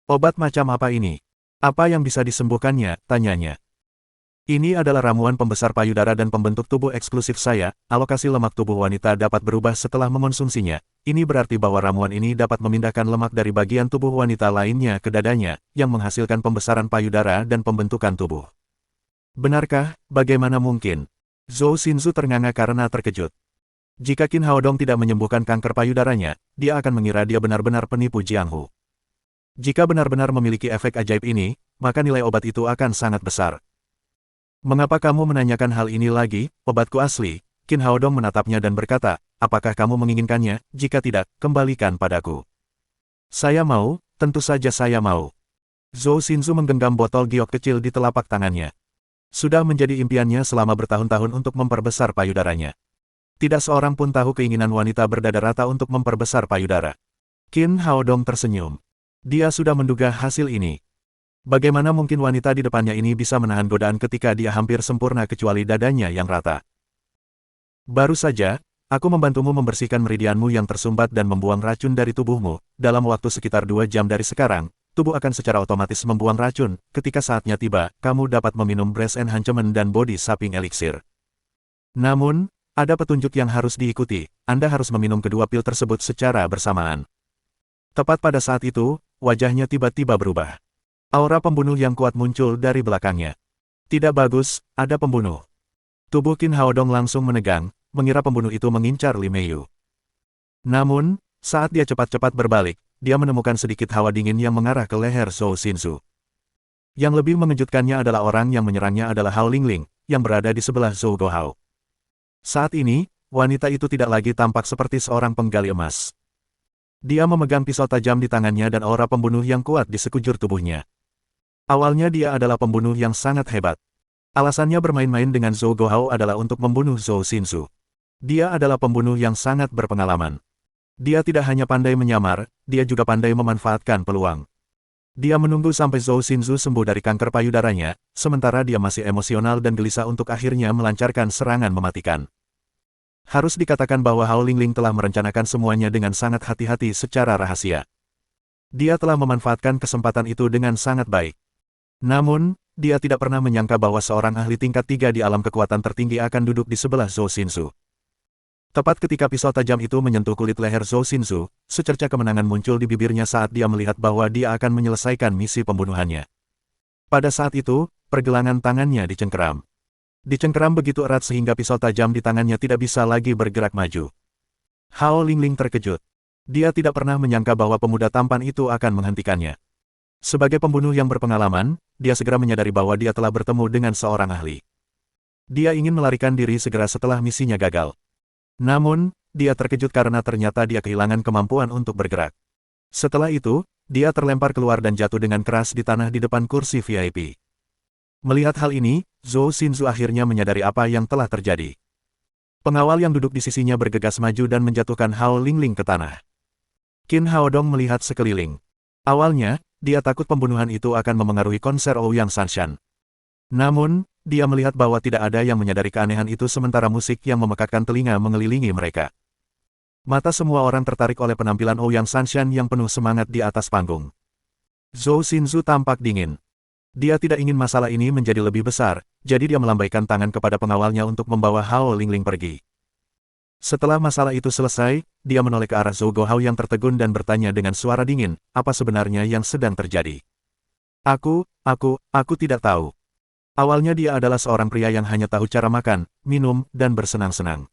[SPEAKER 1] Obat macam apa ini? Apa yang bisa disembuhkannya? Tanyanya. Ini adalah ramuan pembesar payudara dan pembentuk tubuh eksklusif saya, alokasi lemak tubuh wanita dapat berubah setelah mengonsumsinya. Ini berarti bahwa ramuan ini dapat memindahkan lemak dari bagian tubuh wanita lainnya ke dadanya, yang menghasilkan pembesaran payudara dan pembentukan tubuh. Benarkah? Bagaimana mungkin? Zhou Xinzu ternganga karena terkejut. Jika Qin Haodong tidak menyembuhkan kanker payudaranya, dia akan mengira dia benar-benar penipu Jiang Hu. Jika benar-benar memiliki efek ajaib ini, maka nilai obat itu akan sangat besar. Mengapa kamu menanyakan hal ini lagi, obatku asli? Qin Haodong menatapnya dan berkata, apakah kamu menginginkannya? Jika tidak, kembalikan padaku. Saya mau, tentu saja saya mau. Zhou Xinzu menggenggam botol giok kecil di telapak tangannya. Sudah menjadi impiannya selama bertahun-tahun untuk memperbesar payudaranya. Tidak seorang pun tahu keinginan wanita berdada rata untuk memperbesar payudara. Qin Haodong tersenyum. Dia sudah menduga hasil ini. Bagaimana mungkin wanita di depannya ini bisa menahan godaan ketika dia hampir sempurna kecuali dadanya yang rata? Baru saja, aku membantumu membersihkan meridianmu yang tersumbat dan membuang racun dari tubuhmu. Dalam waktu sekitar 2 jam dari sekarang, tubuh akan secara otomatis membuang racun. Ketika saatnya tiba, kamu dapat meminum Breast Enhancement dan Body Shaping Elixir. Namun, ada petunjuk yang harus diikuti. Anda harus meminum kedua pil tersebut secara bersamaan. Tepat pada saat itu, wajahnya tiba-tiba berubah. Aura pembunuh yang kuat muncul dari belakangnya. Tidak bagus, ada pembunuh. Tubuh Qin Haodong langsung menegang, mengira pembunuh itu mengincar Li Meiyu. Namun, saat dia cepat-cepat berbalik, dia menemukan sedikit hawa dingin yang mengarah ke leher Zhou Xinzu. Yang lebih mengejutkannya adalah orang yang menyerangnya adalah Hao Lingling, yang berada di sebelah Zhou Guohao. Saat ini, wanita itu tidak lagi tampak seperti seorang penggali emas. Dia memegang pisau tajam di tangannya dan aura pembunuh yang kuat di sekujur tubuhnya. Awalnya dia adalah pembunuh yang sangat hebat. Alasannya bermain-main dengan Zhou Guohao adalah untuk membunuh Zhou Xinzu. Dia adalah pembunuh yang sangat berpengalaman. Dia tidak hanya pandai menyamar, dia juga pandai memanfaatkan peluang. Dia menunggu sampai Zhou Xinzu sembuh dari kanker payudaranya, sementara dia masih emosional dan gelisah untuk akhirnya melancarkan serangan mematikan. Harus dikatakan bahwa Hao Lingling telah merencanakan semuanya dengan sangat hati-hati secara rahasia. Dia telah memanfaatkan kesempatan itu dengan sangat baik. Namun, dia tidak pernah menyangka bahwa seorang ahli tingkat 3 di alam kekuatan tertinggi akan duduk di sebelah Zhou Xinzu. Tepat ketika pisau tajam itu menyentuh kulit leher Zhou Xinzu, secerca kemenangan muncul di bibirnya saat dia melihat bahwa dia akan menyelesaikan misi pembunuhannya. Pada saat itu, pergelangan tangannya dicengkeram. Dicengkeram begitu erat sehingga pisau tajam di tangannya tidak bisa lagi bergerak maju. Hao Lingling terkejut. Dia tidak pernah menyangka bahwa pemuda tampan itu akan menghentikannya. Sebagai pembunuh yang berpengalaman, dia segera menyadari bahwa dia telah bertemu dengan seorang ahli. Dia ingin melarikan diri segera setelah misinya gagal. Namun, dia terkejut karena ternyata dia kehilangan kemampuan untuk bergerak. Setelah itu, dia terlempar keluar dan jatuh dengan keras di tanah di depan kursi VIP. Melihat hal ini, Zhou Xinzu akhirnya menyadari apa yang telah terjadi. Pengawal yang duduk di sisinya bergegas maju dan menjatuhkan Hao Lingling ke tanah. Qin Haodong melihat sekeliling. Awalnya, dia takut pembunuhan itu akan memengaruhi konser Ouyang Sanshan. Namun, dia melihat bahwa tidak ada yang menyadari keanehan itu sementara musik yang memekakkan telinga mengelilingi mereka. Mata semua orang tertarik oleh penampilan Ouyang Sanshan yang penuh semangat di atas panggung. Zhou Xinzu tampak dingin. Dia tidak ingin masalah ini menjadi lebih besar, jadi dia melambaikan tangan kepada pengawalnya untuk membawa Hao Lingling pergi. Setelah masalah itu selesai, dia menoleh ke arah Zhou Guohao yang tertegun dan bertanya dengan suara dingin, apa sebenarnya yang sedang terjadi? Aku tidak tahu. Awalnya dia adalah seorang pria yang hanya tahu cara makan, minum, dan bersenang-senang.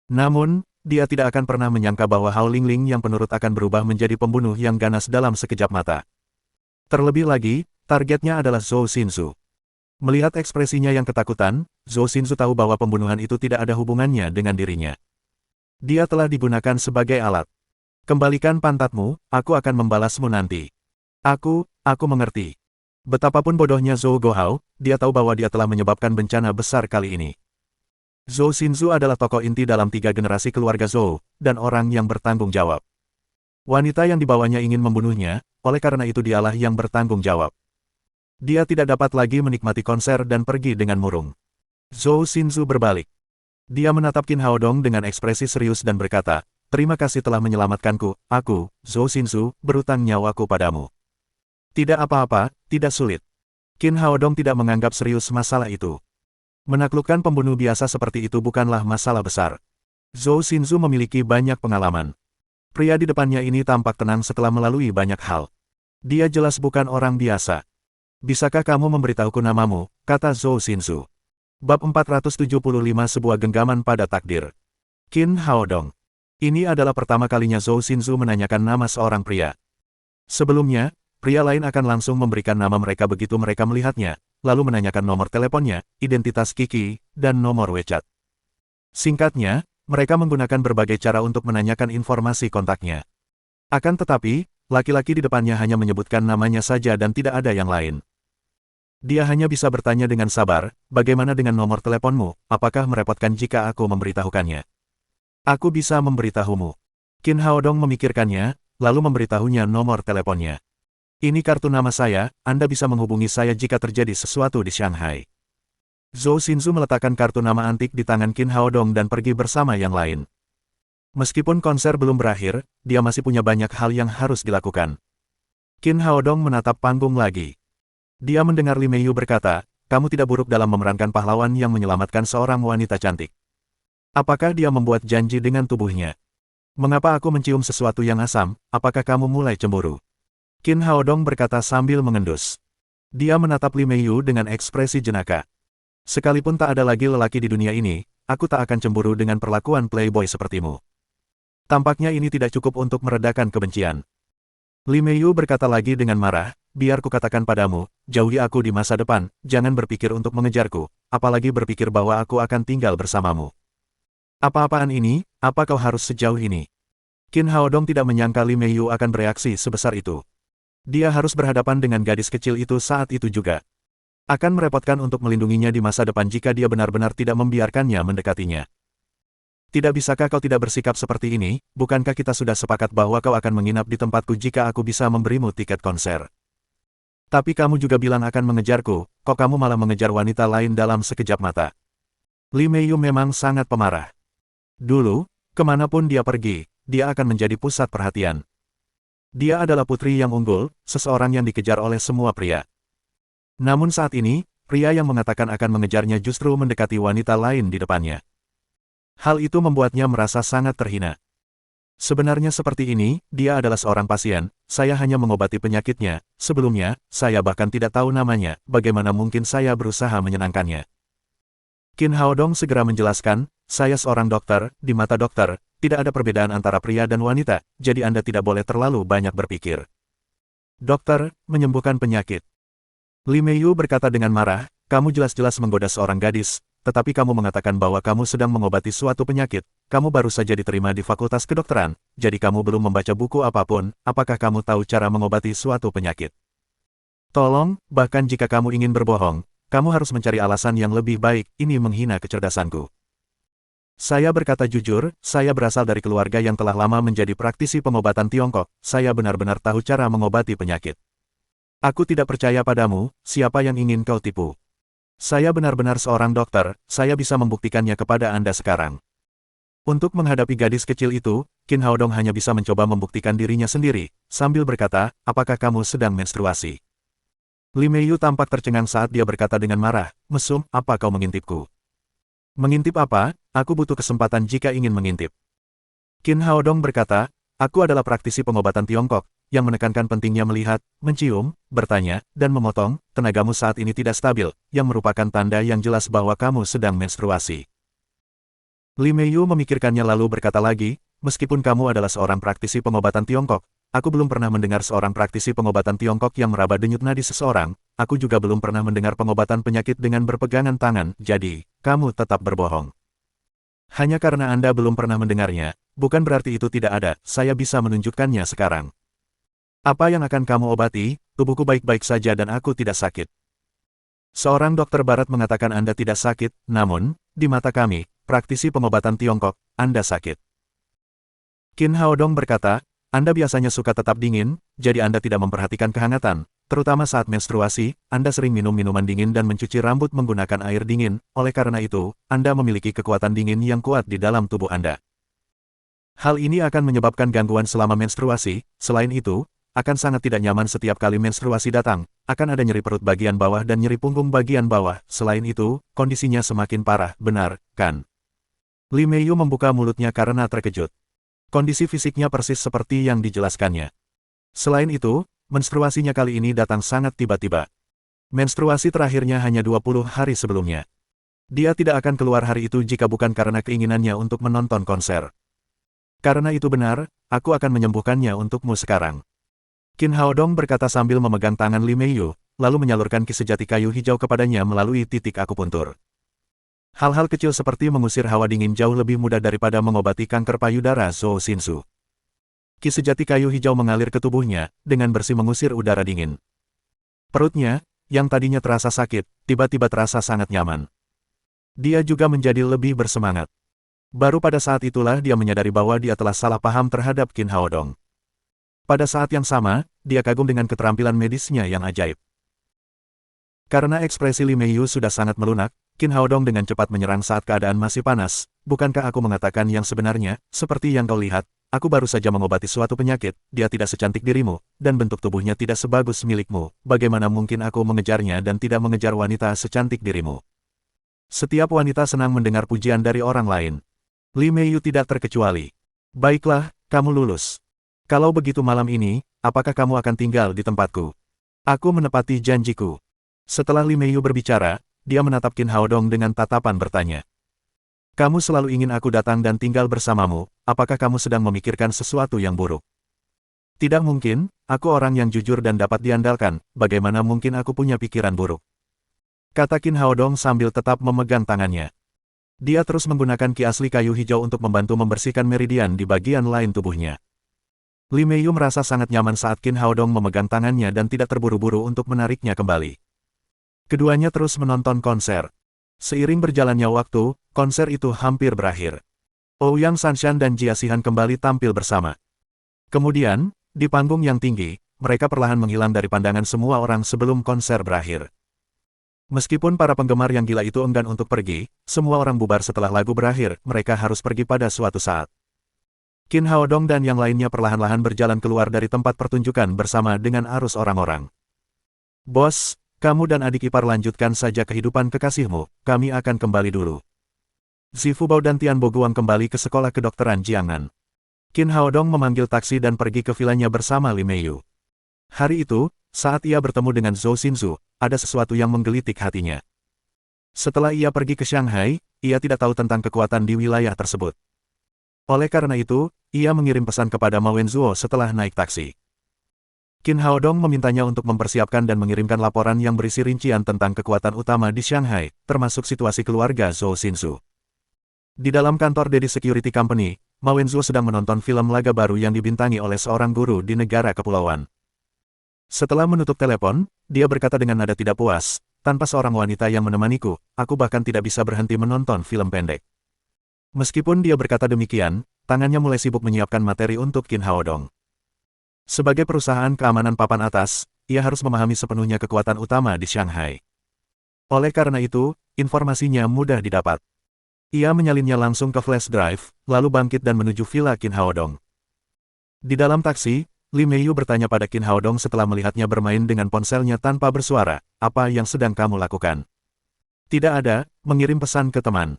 [SPEAKER 1] Namun, dia tidak akan pernah menyangka bahwa Hao Lingling yang penurut akan berubah menjadi pembunuh yang ganas dalam sekejap mata. Terlebih lagi, targetnya adalah Zhou Xinzu. Melihat ekspresinya yang ketakutan, Zhou Xinzu tahu bahwa pembunuhan itu tidak ada hubungannya dengan dirinya. Dia telah digunakan sebagai alat. Kembalikan pantatmu, aku akan membalasmu nanti. Aku mengerti. Betapapun bodohnya Zhou Guohao, dia tahu bahwa dia telah menyebabkan bencana besar kali ini. Zhou Xinzu adalah tokoh inti dalam 3 generasi keluarga Zhou, dan orang yang bertanggung jawab. Wanita yang dibawanya ingin membunuhnya, oleh karena itu dialah yang bertanggung jawab. Dia tidak dapat lagi menikmati konser dan pergi dengan murung. Zhou Xinzu berbalik. Dia menatap Qin Haodong dengan ekspresi serius dan berkata, terima kasih telah menyelamatkanku, aku, Zhou Xinzu, berutang nyawaku padamu. Tidak apa-apa, tidak sulit. Qin Haodong tidak menganggap serius masalah itu. Menaklukkan pembunuh biasa seperti itu bukanlah masalah besar. Zhou Xinzu memiliki banyak pengalaman. Pria di depannya ini tampak tenang setelah melalui banyak hal. Dia jelas bukan orang biasa. Bisakah kamu memberitahuku namamu, kata Zhou Xinzu. Bab 475 sebuah genggaman pada takdir. Qin Haodong. Ini adalah pertama kalinya Zhou Xinzu menanyakan nama seorang pria. Sebelumnya, pria lain akan langsung memberikan nama mereka begitu mereka melihatnya, lalu menanyakan nomor teleponnya, identitas Kiki, dan nomor WeChat. Singkatnya, mereka menggunakan berbagai cara untuk menanyakan informasi kontaknya. Akan tetapi, laki-laki di depannya hanya menyebutkan namanya saja dan tidak ada yang lain. Dia hanya bisa bertanya dengan sabar, bagaimana dengan nomor teleponmu, apakah merepotkan jika aku memberitahukannya? Aku bisa memberitahumu. Qin Haodong memikirkannya, lalu memberitahunya nomor teleponnya. Ini kartu nama saya, Anda bisa menghubungi saya jika terjadi sesuatu di Shanghai. Zhou Xinzu meletakkan kartu nama antik di tangan Qin Haodong dan pergi bersama yang lain. Meskipun konser belum berakhir, dia masih punya banyak hal yang harus dilakukan. Qin Haodong menatap panggung lagi. Dia mendengar Li Meiyu berkata, kamu tidak buruk dalam memerankan pahlawan yang menyelamatkan seorang wanita cantik. Apakah dia membuat janji dengan tubuhnya? Mengapa aku mencium sesuatu yang asam, apakah kamu mulai cemburu? Qin Haodong berkata sambil mengendus. Dia menatap Li Meiyu dengan ekspresi jenaka. Sekalipun tak ada lagi lelaki di dunia ini, aku tak akan cemburu dengan perlakuan playboy sepertimu. Tampaknya ini tidak cukup untuk meredakan kebencian. Li Meiyu berkata lagi dengan marah, biar kukatakan padamu, jauhi aku di masa depan, jangan berpikir untuk mengejarku, apalagi berpikir bahwa aku akan tinggal bersamamu. Apa-apaan ini, apa kau harus sejauh ini? Qin Haodong tidak menyangka Li Meiyu akan bereaksi sebesar itu. Dia harus berhadapan dengan gadis kecil itu saat itu juga. Akan merepotkan untuk melindunginya di masa depan jika dia benar-benar tidak membiarkannya mendekatinya. Tidak bisakah kau tidak bersikap seperti ini, bukankah kita sudah sepakat bahwa kau akan menginap di tempatku jika aku bisa memberimu tiket konser? Tapi kamu juga bilang akan mengejarku, kok kamu malah mengejar wanita lain dalam sekejap mata. Li Meiyu memang sangat pemarah. Dulu, kemanapun dia pergi, dia akan menjadi pusat perhatian. Dia adalah putri yang unggul, seseorang yang dikejar oleh semua pria. Namun saat ini, pria yang mengatakan akan mengejarnya justru mendekati wanita lain di depannya. Hal itu membuatnya merasa sangat terhina. Sebenarnya seperti ini, dia adalah seorang pasien, saya hanya mengobati penyakitnya, sebelumnya, saya bahkan tidak tahu namanya, bagaimana mungkin saya berusaha menyenangkannya. Qin Haodong segera menjelaskan, saya seorang dokter, di mata dokter, tidak ada perbedaan antara pria dan wanita, jadi Anda tidak boleh terlalu banyak berpikir. Dokter, menyembuhkan penyakit. Li Meiyu berkata dengan marah, kamu jelas-jelas menggoda seorang gadis, tetapi kamu mengatakan bahwa kamu sedang mengobati suatu penyakit, kamu baru saja diterima di fakultas kedokteran, jadi kamu belum membaca buku apapun, apakah kamu tahu cara mengobati suatu penyakit? Tolong, bahkan jika kamu ingin berbohong, kamu harus mencari alasan yang lebih baik, ini menghina kecerdasanku. Saya berkata jujur, saya berasal dari keluarga yang telah lama menjadi praktisi pengobatan Tiongkok, saya benar-benar tahu cara mengobati penyakit. Aku tidak percaya padamu, siapa yang ingin kau tipu? Saya benar-benar seorang dokter, saya bisa membuktikannya kepada Anda sekarang. Untuk menghadapi gadis kecil itu, Qin Haodong hanya bisa mencoba membuktikan dirinya sendiri, sambil berkata, apakah kamu sedang menstruasi? Li Meiyu tampak tercengang saat dia berkata dengan marah, mesum, apa kau mengintipku? Mengintip apa? Aku butuh kesempatan jika ingin mengintip. Qin Haodong berkata, aku adalah praktisi pengobatan Tiongkok, yang menekankan pentingnya melihat, mencium, bertanya, dan memotong, tenagamu saat ini tidak stabil, yang merupakan tanda yang jelas bahwa kamu sedang menstruasi. Li Meiyu memikirkannya lalu berkata lagi, meskipun kamu adalah seorang praktisi pengobatan Tiongkok, aku belum pernah mendengar seorang praktisi pengobatan Tiongkok yang meraba denyut nadi seseorang, aku juga belum pernah mendengar pengobatan penyakit dengan berpegangan tangan, jadi, kamu tetap berbohong. Hanya karena Anda belum pernah mendengarnya, bukan berarti itu tidak ada, saya bisa menunjukkannya sekarang. Apa yang akan kamu obati? Tubuhku baik-baik saja dan aku tidak sakit. Seorang dokter barat mengatakan Anda tidak sakit, namun, di mata kami, praktisi pengobatan Tiongkok, Anda sakit. Qin Haodong berkata, Anda biasanya suka tetap dingin, jadi Anda tidak memperhatikan kehangatan, terutama saat menstruasi, Anda sering minum minuman dingin dan mencuci rambut menggunakan air dingin, oleh karena itu, Anda memiliki kekuatan dingin yang kuat di dalam tubuh Anda. Hal ini akan menyebabkan gangguan selama menstruasi, selain itu, akan sangat tidak nyaman setiap kali menstruasi datang, akan ada nyeri perut bagian bawah dan nyeri punggung bagian bawah, selain itu, kondisinya semakin parah, benar, kan? Li Meiyu membuka mulutnya karena terkejut. Kondisi fisiknya persis seperti yang dijelaskannya. Selain itu, menstruasinya kali ini datang sangat tiba-tiba. Menstruasi terakhirnya hanya 20 hari sebelumnya. Dia tidak akan keluar hari itu jika bukan karena keinginannya untuk menonton konser. Karena itu benar, aku akan menyembuhkannya untukmu sekarang. Qin Haodong berkata sambil memegang tangan Li Meiyu, lalu menyalurkan ki sejati kayu hijau kepadanya melalui titik akupuntur. Hal-hal kecil seperti mengusir hawa dingin jauh lebih mudah daripada mengobati kanker payudara Zhou Xinsu. Ki sejati kayu hijau mengalir ke tubuhnya, dengan bersih mengusir udara dingin. Perutnya, yang tadinya terasa sakit, tiba-tiba terasa sangat nyaman. Dia juga menjadi lebih bersemangat. Baru pada saat itulah dia menyadari bahwa dia telah salah paham terhadap Qin Haodong. Pada saat yang sama, dia kagum dengan keterampilan medisnya yang ajaib. Karena ekspresi Li Meiyu sudah sangat melunak, Qin Haodong dengan cepat menyerang saat keadaan masih panas. Bukankah aku mengatakan yang sebenarnya, seperti yang kau lihat, aku baru saja mengobati suatu penyakit, dia tidak secantik dirimu, dan bentuk tubuhnya tidak sebagus milikmu, bagaimana mungkin aku mengejarnya dan tidak mengejar wanita secantik dirimu? Setiap wanita senang mendengar pujian dari orang lain. Li Meiyu tidak terkecuali. Baiklah, kamu lulus. Kalau begitu malam ini, apakah kamu akan tinggal di tempatku? Aku menepati janjiku. Setelah Li Meiyu berbicara, dia menatap Qin Haodong dengan tatapan bertanya. Kamu selalu ingin aku datang dan tinggal bersamamu, apakah kamu sedang memikirkan sesuatu yang buruk? Tidak mungkin, aku orang yang jujur dan dapat diandalkan, bagaimana mungkin aku punya pikiran buruk? Kata Qin Haodong sambil tetap memegang tangannya. Dia terus menggunakan ki asli kayu hijau untuk membantu membersihkan meridian di bagian lain tubuhnya. Li Meiyu merasa sangat nyaman saat Qin Haodong memegang tangannya dan tidak terburu-buru untuk menariknya kembali. Keduanya terus menonton konser. Seiring berjalannya waktu, konser itu hampir berakhir. Ouyang Sanshan dan Jia Xihan kembali tampil bersama. Kemudian, di panggung yang tinggi, mereka perlahan menghilang dari pandangan semua orang sebelum konser berakhir. Meskipun para penggemar yang gila itu enggan untuk pergi, semua orang bubar setelah lagu berakhir, mereka harus pergi pada suatu saat. Qin Haodong dan yang lainnya perlahan-lahan berjalan keluar dari tempat pertunjukan bersama dengan arus orang-orang. Bos, kamu dan adik ipar lanjutkan saja kehidupan kekasihmu, kami akan kembali dulu. Zifu Bao dan Tian Boguang kembali ke sekolah kedokteran Jiangnan. Qin Haodong memanggil taksi dan pergi ke vilanya bersama Li Meiyu. Hari itu, saat ia bertemu dengan Zhou Xinsu, ada sesuatu yang menggelitik hatinya. Setelah ia pergi ke Shanghai, ia tidak tahu tentang kekuatan di wilayah tersebut. Oleh karena itu, ia mengirim pesan kepada Ma Wenzhuo setelah naik taksi. Qin Haodong memintanya untuk mempersiapkan dan mengirimkan laporan yang berisi rincian tentang kekuatan utama di Shanghai, termasuk situasi keluarga Zhou Xinsu. Di dalam kantor Daddy Security Company, Ma Wenzhuo sedang menonton film laga baru yang dibintangi oleh seorang guru di negara kepulauan. Setelah menutup telepon, dia berkata dengan nada tidak puas, tanpa seorang wanita yang menemaniku, aku bahkan tidak bisa berhenti menonton film pendek. Meskipun dia berkata demikian, tangannya mulai sibuk menyiapkan materi untuk Qin Haodong. Sebagai perusahaan keamanan papan atas, ia harus memahami sepenuhnya kekuatan utama di Shanghai. Oleh karena itu, informasinya mudah didapat. Ia menyalinnya langsung ke flash drive, lalu bangkit dan menuju villa Qin Haodong. Di dalam taksi, Li Meiyu bertanya pada Qin Haodong setelah melihatnya bermain dengan ponselnya tanpa bersuara, "Apa yang sedang kamu lakukan?" "Tidak ada, mengirim pesan ke teman."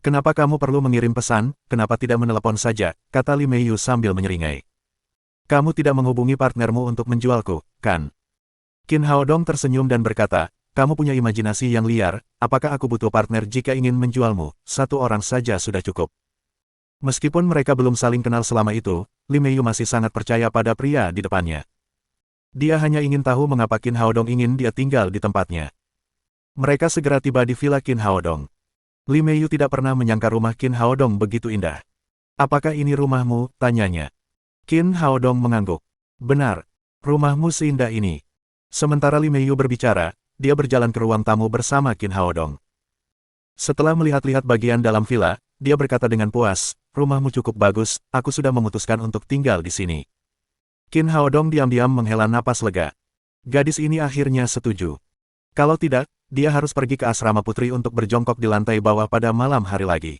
[SPEAKER 1] "Kenapa kamu perlu mengirim pesan, kenapa tidak menelepon saja?" kata Li Meiyu sambil menyeringai. "Kamu tidak menghubungi partnermu untuk menjualku, kan?" Qin Haodong tersenyum dan berkata, "Kamu punya imajinasi yang liar, apakah aku butuh partner jika ingin menjualmu? Satu orang saja sudah cukup." Meskipun mereka belum saling kenal selama itu, Li Meiyu masih sangat percaya pada pria di depannya. Dia hanya ingin tahu mengapa Qin Haodong ingin dia tinggal di tempatnya. Mereka segera tiba di villa Qin Haodong. Li Meiyu tidak pernah menyangka rumah Qin Haodong begitu indah. "Apakah ini rumahmu?" tanyanya. Qin Haodong mengangguk. "Benar, rumahmu seindah ini." Sementara Li Meiyu berbicara, dia berjalan ke ruang tamu bersama Qin Haodong. Setelah melihat-lihat bagian dalam villa, dia berkata dengan puas, "Rumahmu cukup bagus, aku sudah memutuskan untuk tinggal di sini." Qin Haodong diam-diam menghela napas lega. Gadis ini akhirnya setuju. Kalau tidak, dia harus pergi ke asrama putri untuk berjongkok di lantai bawah pada malam hari lagi.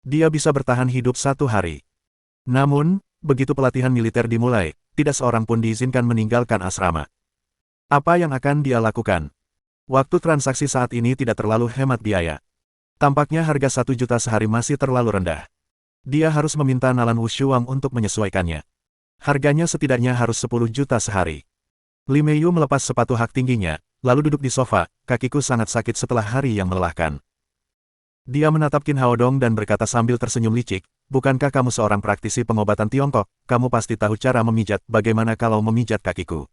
[SPEAKER 1] Dia bisa bertahan hidup 1 hari. Namun, begitu pelatihan militer dimulai, tidak seorang pun diizinkan meninggalkan asrama. Apa yang akan dia lakukan? Waktu transaksi saat ini tidak terlalu hemat biaya. Tampaknya harga 1 juta sehari masih terlalu rendah. Dia harus meminta Nalan Wushuang untuk menyesuaikannya. Harganya setidaknya harus 10 juta sehari. Li Meiyu melepas sepatu hak tingginya, lalu duduk di sofa, "Kakiku sangat sakit setelah hari yang melelahkan." Dia menatap Qin Haodong dan berkata sambil tersenyum licik, "Bukankah kamu seorang praktisi pengobatan Tiongkok? Kamu pasti tahu cara memijat, bagaimana kalau memijat kakiku?"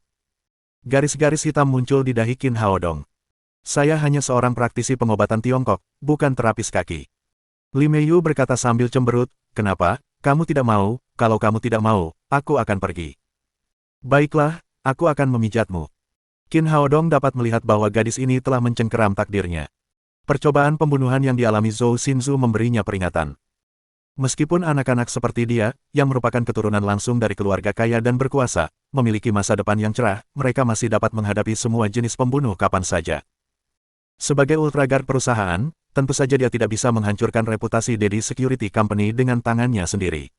[SPEAKER 1] Garis-garis hitam muncul di dahi Qin Haodong. "Saya hanya seorang praktisi pengobatan Tiongkok, bukan terapis kaki." Li Meiyu berkata sambil cemberut, "Kenapa? Kamu tidak mau? Kalau kamu tidak mau, aku akan pergi." "Baiklah, aku akan memijatmu." Qin Haodong dapat melihat bahwa gadis ini telah mencengkeram takdirnya. Percobaan pembunuhan yang dialami Zhou Xinzu memberinya peringatan. Meskipun anak-anak seperti dia, yang merupakan keturunan langsung dari keluarga kaya dan berkuasa, memiliki masa depan yang cerah, mereka masih dapat menghadapi semua jenis pembunuh kapan saja. Sebagai ultragard perusahaan, tentu saja dia tidak bisa menghancurkan reputasi Daddy Security Company dengan tangannya sendiri.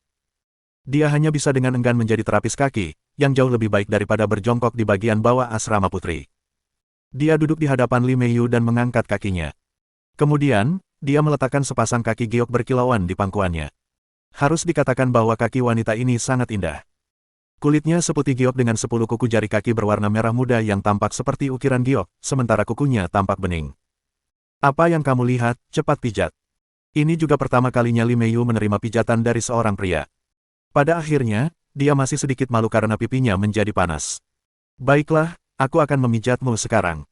[SPEAKER 1] Dia hanya bisa dengan enggan menjadi terapis kaki, yang jauh lebih baik daripada berjongkok di bagian bawah asrama putri. Dia duduk di hadapan Li Meiyu dan mengangkat kakinya. Kemudian, dia meletakkan sepasang kaki giok berkilauan di pangkuannya. Harus dikatakan bahwa kaki wanita ini sangat indah. Kulitnya seputih giok dengan 10 kuku jari kaki berwarna merah muda yang tampak seperti ukiran giok, sementara kukunya tampak bening. "Apa yang kamu lihat, cepat pijat." Ini juga pertama kalinya Li Meiyu menerima pijatan dari seorang pria. Pada akhirnya, dia masih sedikit malu karena pipinya menjadi panas. "Baiklah, aku akan memijatmu sekarang."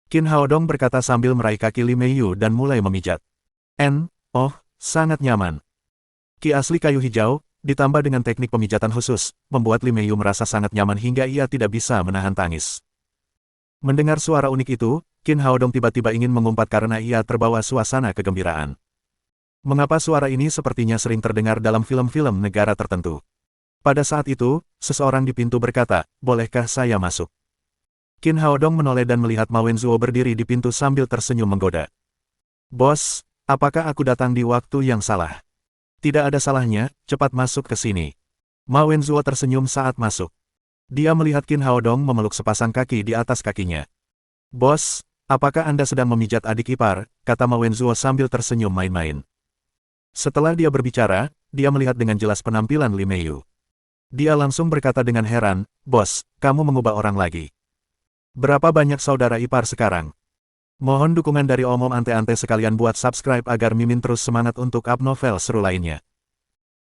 [SPEAKER 1] Qin Haodong berkata sambil meraih kaki Li Meiyu dan mulai memijat. Oh, sangat nyaman. Ki asli kayu hijau, ditambah dengan teknik pemijatan khusus, membuat Li Meiyu merasa sangat nyaman hingga ia tidak bisa menahan tangis. Mendengar suara unik itu, Qin Haodong tiba-tiba ingin mengumpat karena ia terbawa suasana kegembiraan. Mengapa suara ini sepertinya sering terdengar dalam film-film negara tertentu? Pada saat itu, seseorang di pintu berkata, "Bolehkah saya masuk?" Qin Haodong menoleh dan melihat Ma Wenzhuo berdiri di pintu sambil tersenyum menggoda. "Bos, apakah aku datang di waktu yang salah?" "Tidak ada salahnya, cepat masuk ke sini." Ma Wenzhuo tersenyum saat masuk. Dia melihat Qin Haodong memeluk sepasang kaki di atas kakinya. "Bos, apakah Anda sedang memijat adik ipar?" kata Ma Wenzhuo sambil tersenyum main-main. Setelah dia berbicara, dia melihat dengan jelas penampilan Li Meiyu. Dia langsung berkata dengan heran, "Bos, kamu mengubah orang lagi. Berapa banyak saudara ipar sekarang?" Mohon dukungan dari Om Ante-Ante sekalian buat subscribe agar Mimin terus semangat untuk up novel seru lainnya.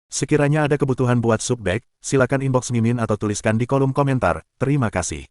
[SPEAKER 1] Sekiranya ada kebutuhan buat subbag, silakan inbox Mimin atau tuliskan di kolom komentar. Terima kasih.